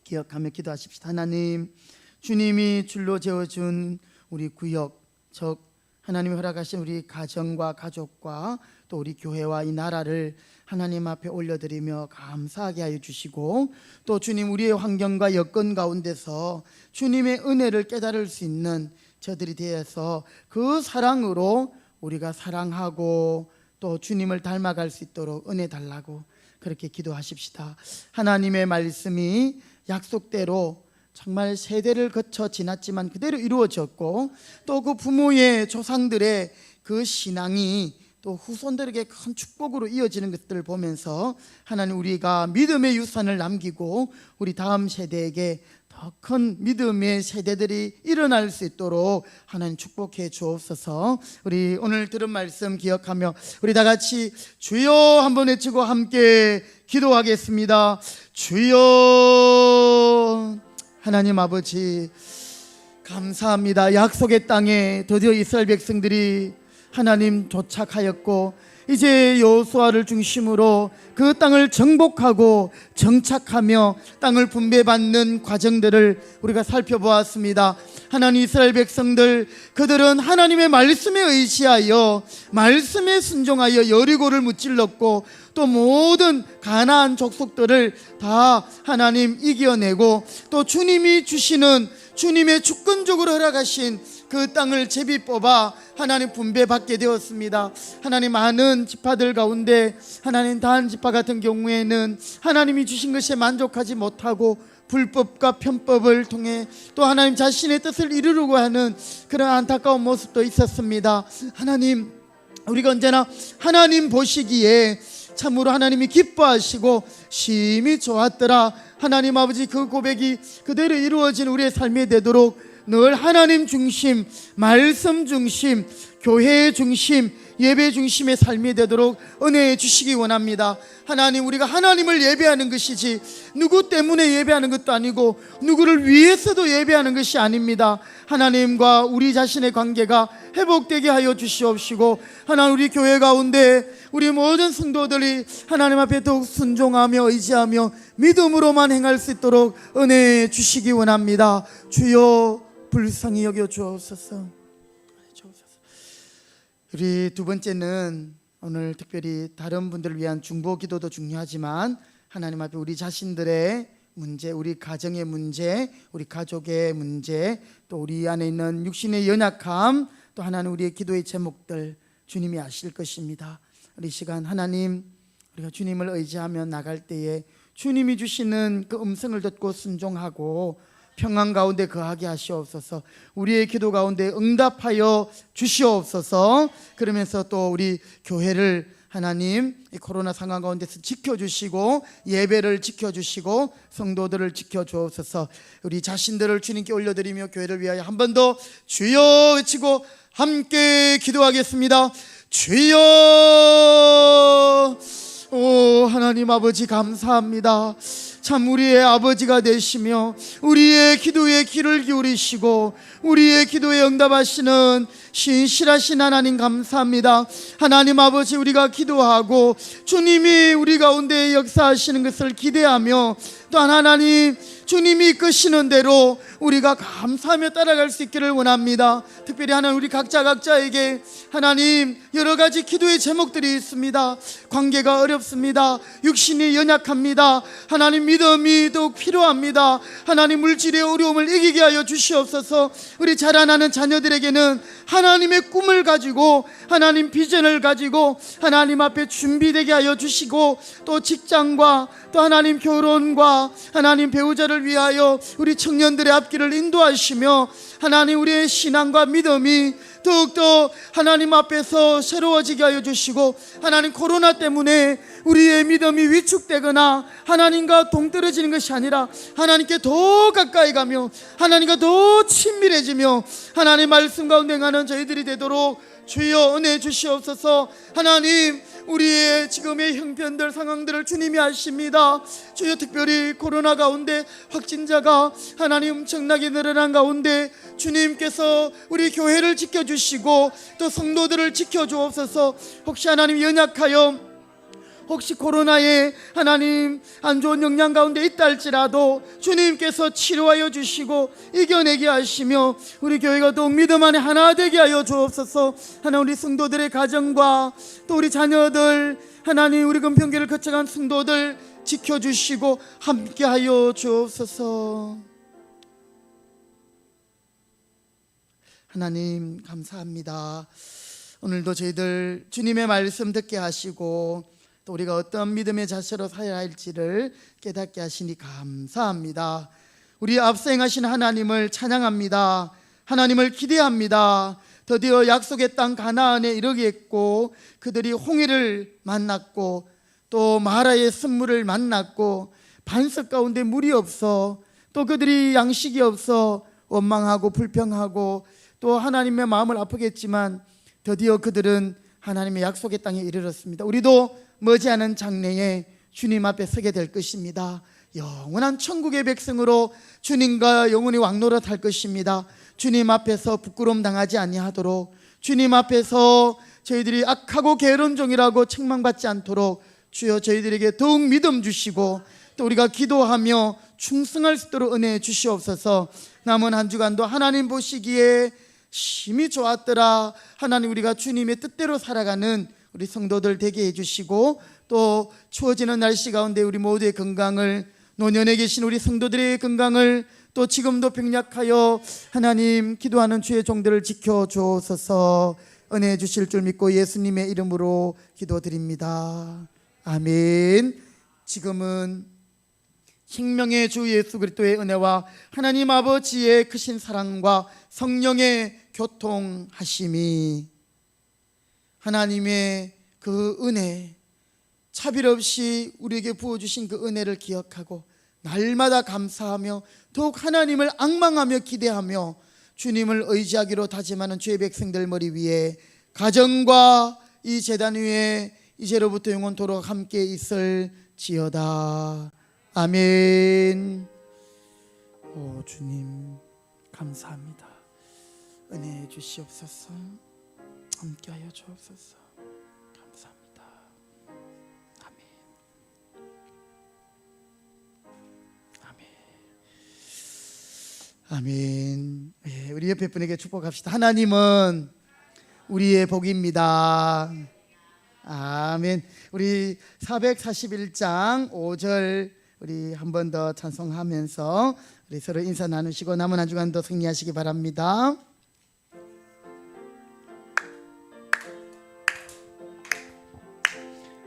기억하며 기도하십시다. 하나님, 주님이 줄로 재어준 우리 구역, 즉 하나님이 허락하신 우리 가정과 가족과 또 우리 교회와 이 나라를 하나님 앞에 올려드리며 감사하게 하여 주시고, 또 주님 우리의 환경과 여건 가운데서 주님의 은혜를 깨달을 수 있는 저들이 되어서 그 사랑으로 우리가 사랑하고 또 주님을 닮아갈 수 있도록 은혜 달라고 그렇게 기도하십시다. 하나님의 말씀이 약속대로 정말 세대를 거쳐 지났지만 그대로 이루어졌고, 또 그 부모의 조상들의 그 신앙이 또 후손들에게 큰 축복으로 이어지는 것들을 보면서 하나님 우리가 믿음의 유산을 남기고 우리 다음 세대에게 더 큰 믿음의 세대들이 일어날 수 있도록 하나님 축복해 주옵소서. 우리 오늘 들은 말씀 기억하며 우리 다 같이 주여 한번 외치고 함께 기도하겠습니다. 주여. 하나님 아버지 감사합니다. 약속의 땅에 드디어 이스라엘 백성들이 하나님 도착하였고, 이제 여호수아를 중심으로 그 땅을 정복하고 정착하며 땅을 분배받는 과정들을 우리가 살펴보았습니다. 하나님, 이스라엘 백성들 그들은 하나님의 말씀에 의지하여 말씀에 순종하여 여리고를 무찔렀고, 또 모든 가나안 족속들을 다 하나님 이겨내고, 또 주님이 주시는 주님의 주권적으로 허락하신 그 땅을 제비 뽑아 하나님 분배받게 되었습니다. 하나님 많은 지파들 가운데 하나님 다한 지파 같은 경우에는 하나님이 주신 것에 만족하지 못하고 불법과 편법을 통해 또 하나님 자신의 뜻을 이루려고 하는 그런 안타까운 모습도 있었습니다. 하나님, 우리가 언제나 하나님 보시기에 참으로 하나님이 기뻐하시고 심히 좋았더라. 하나님 아버지, 그 고백이 그대로 이루어진 우리의 삶이 되도록 늘 하나님 중심, 말씀 중심, 교회 중심, 예배 중심의 삶이 되도록 은혜해 주시기 원합니다. 하나님, 우리가 하나님을 예배하는 것이지 누구 때문에 예배하는 것도 아니고 누구를 위해서도 예배하는 것이 아닙니다. 하나님과 우리 자신의 관계가 회복되게 하여 주시옵시고, 하나님, 우리 교회 가운데 우리 모든 성도들이 하나님 앞에 더욱 순종하며 의지하며 믿음으로만 행할 수 있도록 은혜해 주시기 원합니다. 주여 불쌍히 여겨 주옵소서. 우리 두 번째는 오늘 특별히 다른 분들을 위한 중보 기도도 중요하지만 하나님 앞에 우리 자신들의 문제, 우리 가정의 문제, 우리 가족의 문제, 또 우리 안에 있는 육신의 연약함, 또 하나님 우리의 기도의 제목들 주님이 아실 것입니다. 우리 시간 하나님, 우리가 주님을 의지하며 나갈 때에 주님이 주시는 그 음성을 듣고 순종하고 평안 가운데 거하게 하시옵소서. 우리의 기도 가운데 응답하여 주시옵소서. 그러면서 또 우리 교회를 하나님 이 코로나 상황 가운데서 지켜주시고 예배를 지켜주시고 성도들을 지켜주옵소서. 우리 자신들을 주님께 올려드리며 교회를 위하여 한 번 더 주여 외치고 함께 기도하겠습니다. 주여. 오 하나님 아버지, 감사합니다. 참 우리의 아버지가 되시며 우리의 기도에 귀를 기울이시고 우리의 기도에 응답하시는 신실하신 하나님, 감사합니다. 하나님 아버지, 우리가 기도하고 주님이 우리 가운데 역사하시는 것을 기대하며 또한 하나님 주님이 이끄시는 대로 우리가 감사하며 따라갈 수 있기를 원합니다. 특별히 하나님, 우리 각자에게 하나님 여러 가지 기도의 제목들이 있습니다. 관계가 어렵습니다. 육신이 연약합니다. 하나님, 믿음이 더욱 필요합니다. 하나님, 물질의 어려움을 이기게 하여 주시옵소서. 우리 자라나는 자녀들에게는 하나님의 꿈을 가지고 하나님 비전을 가지고 하나님 앞에 준비되게 하여 주시고, 또 직장과 또 하나님 결혼과 하나님 배우자를 위하여 우리 청년들의 앞길을 인도하시며 하나님 우리의 신앙과 믿음이 더욱더 하나님 앞에서 새로워지게 하여 주시고, 하나님 코로나 때문에 우리의 믿음이 위축되거나 하나님과 동떨어지는 것이 아니라 하나님께 더 가까이 가며 하나님과 더 친밀해지며 하나님 말씀 가운데 가는 저희들이 되도록 주여 은혜 주시옵소서. 하나님, 우리의 지금의 형편들 상황들을 주님이 아십니다. 주여, 특별히 코로나 가운데 확진자가 하나님 엄청나게 늘어난 가운데 주님께서 우리 교회를 지켜주시고 또 성도들을 지켜주옵소서. 혹시 하나님 연약하여 혹시 코로나에 하나님 안 좋은 영향 가운데 있다 할지라도 주님께서 치료하여 주시고 이겨내게 하시며 우리 교회가 더욱 믿음 안에 하나 되게 하여 주옵소서. 하나님, 우리 성도들의 가정과 또 우리 자녀들, 하나님 우리 금평교를 거쳐간 성도들 지켜주시고 함께 하여 주옵소서. 하나님 감사합니다. 오늘도 저희들 주님의 말씀 듣게 하시고 또 우리가 어떤 믿음의 자세로 살아야 할지를 깨닫게 하시니 감사합니다. 우리 앞서 행하신 하나님을 찬양합니다. 하나님을 기대합니다. 드디어 약속의 땅 가나안에 이르겠고 그들이 홍해를 만났고 또 마라의 쓴물을 만났고 반석 가운데 물이 없어 또 그들이 양식이 없어 원망하고 불평하고 또 하나님의 마음을 아프겠지만 드디어 그들은 하나님의 약속의 땅에 이르렀습니다. 우리도 머지않은 장래에 주님 앞에 서게 될 것입니다. 영원한 천국의 백성으로 주님과 영원히 왕노릇 할 것입니다. 주님 앞에서 부끄러움 당하지 아니하도록, 주님 앞에서 저희들이 악하고 게으른 종이라고 책망받지 않도록 주여 저희들에게 더욱 믿음 주시고 또 우리가 기도하며 충성할 수 있도록 은혜 주시옵소서. 남은 한 주간도 하나님 보시기에 심히 좋았더라. 하나님, 우리가 주님의 뜻대로 살아가는 우리 성도들 되게 해주시고 또 추워지는 날씨 가운데 우리 모두의 건강을, 노년에 계신 우리 성도들의 건강을 또 지금도 병약하여 하나님 기도하는 주의 종들을 지켜주옵소서. 은혜 주실 줄 믿고 예수님의 이름으로 기도드립니다. 아멘. 지금은 생명의 주 예수 그리스도의 은혜와 하나님 아버지의 크신 사랑과 성령의 교통하심이, 하나님의 그 은혜, 차별 없이 우리에게 부어주신 그 은혜를 기억하고 날마다 감사하며 더욱 하나님을 앙망하며 기대하며 주님을 의지하기로 다짐하는 주의 백성들 머리 위에 가정과 이 제단 위에 이제로부터 영원토록 함께 있을지어다. 아멘. 오 주님 감사합니다. 은혜 주시옵소서. 함께하여 주옵소서. 감사합니다. 아멘. 아멘. 예, 우리 옆에 분에게 축복합시다. 하나님은 우리의 복입니다. 아멘. 우리 441장 5절 우리 한 번 더 찬송하면서 우리 서로 인사 나누시고 남은 한 주간도 승리하시기 바랍니다.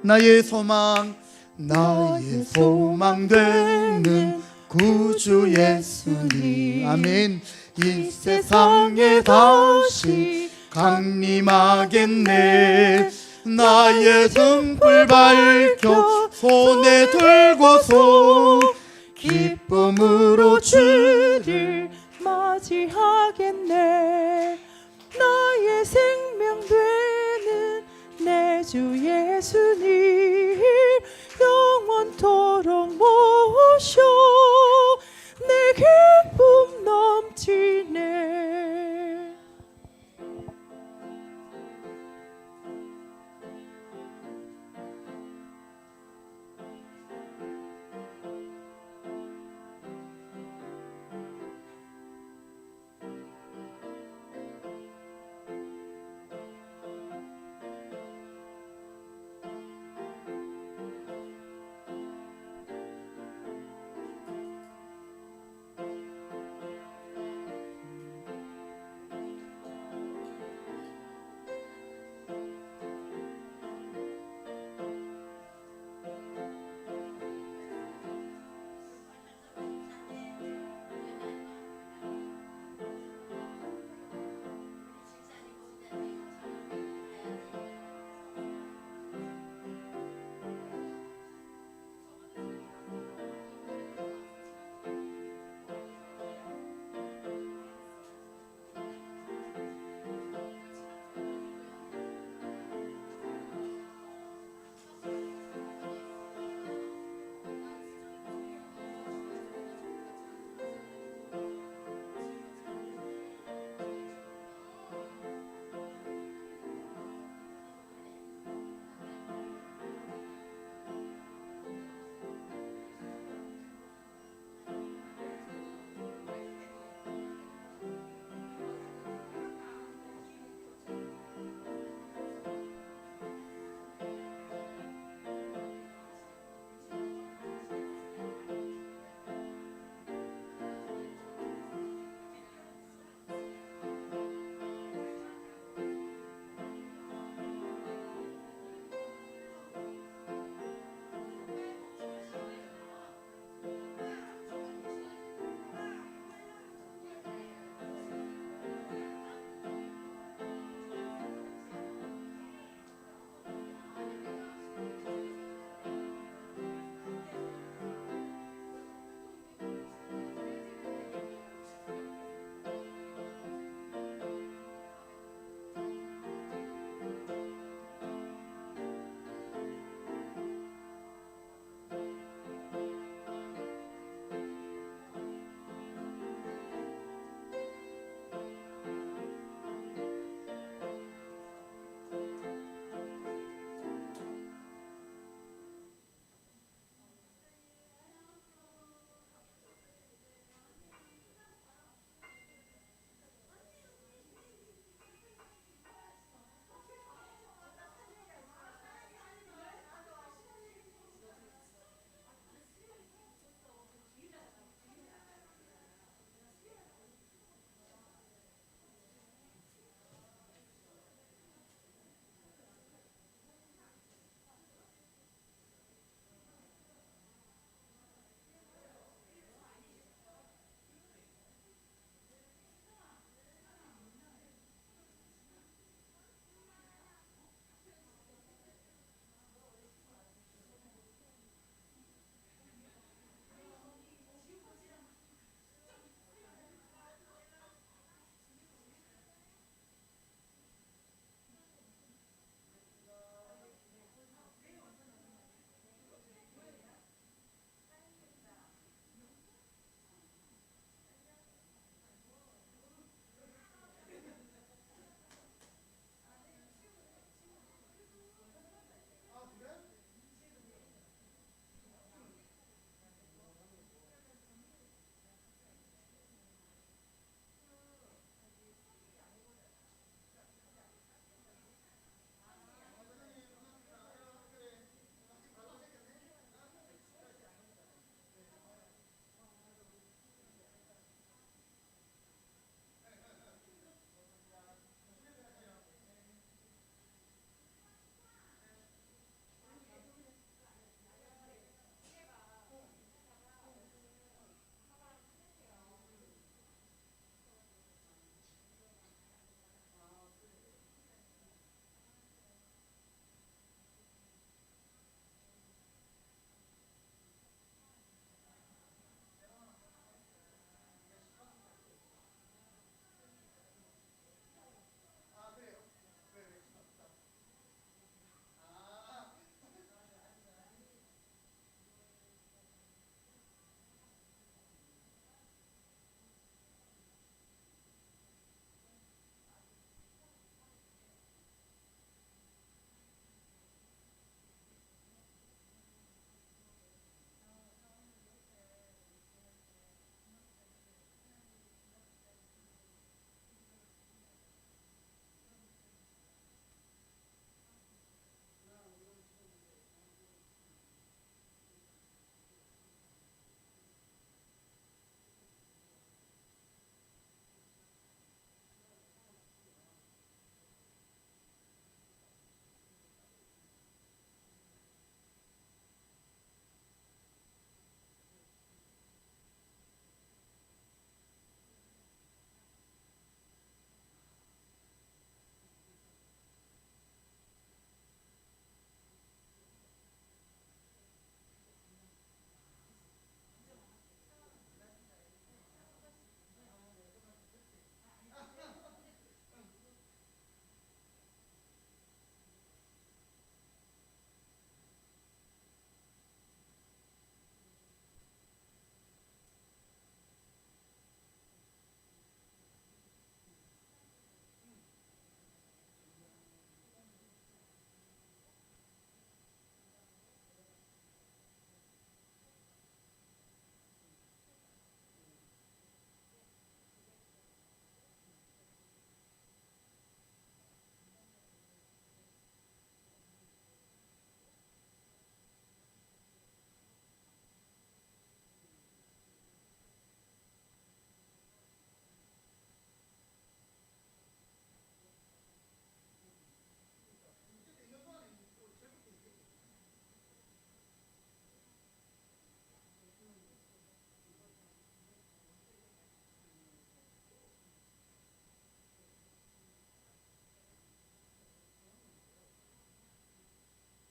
나의 소망 되는 구주 예수님. 아멘. 이 세상에 다시 강림하겠네. 나의 등불 밝혀 손에 들고서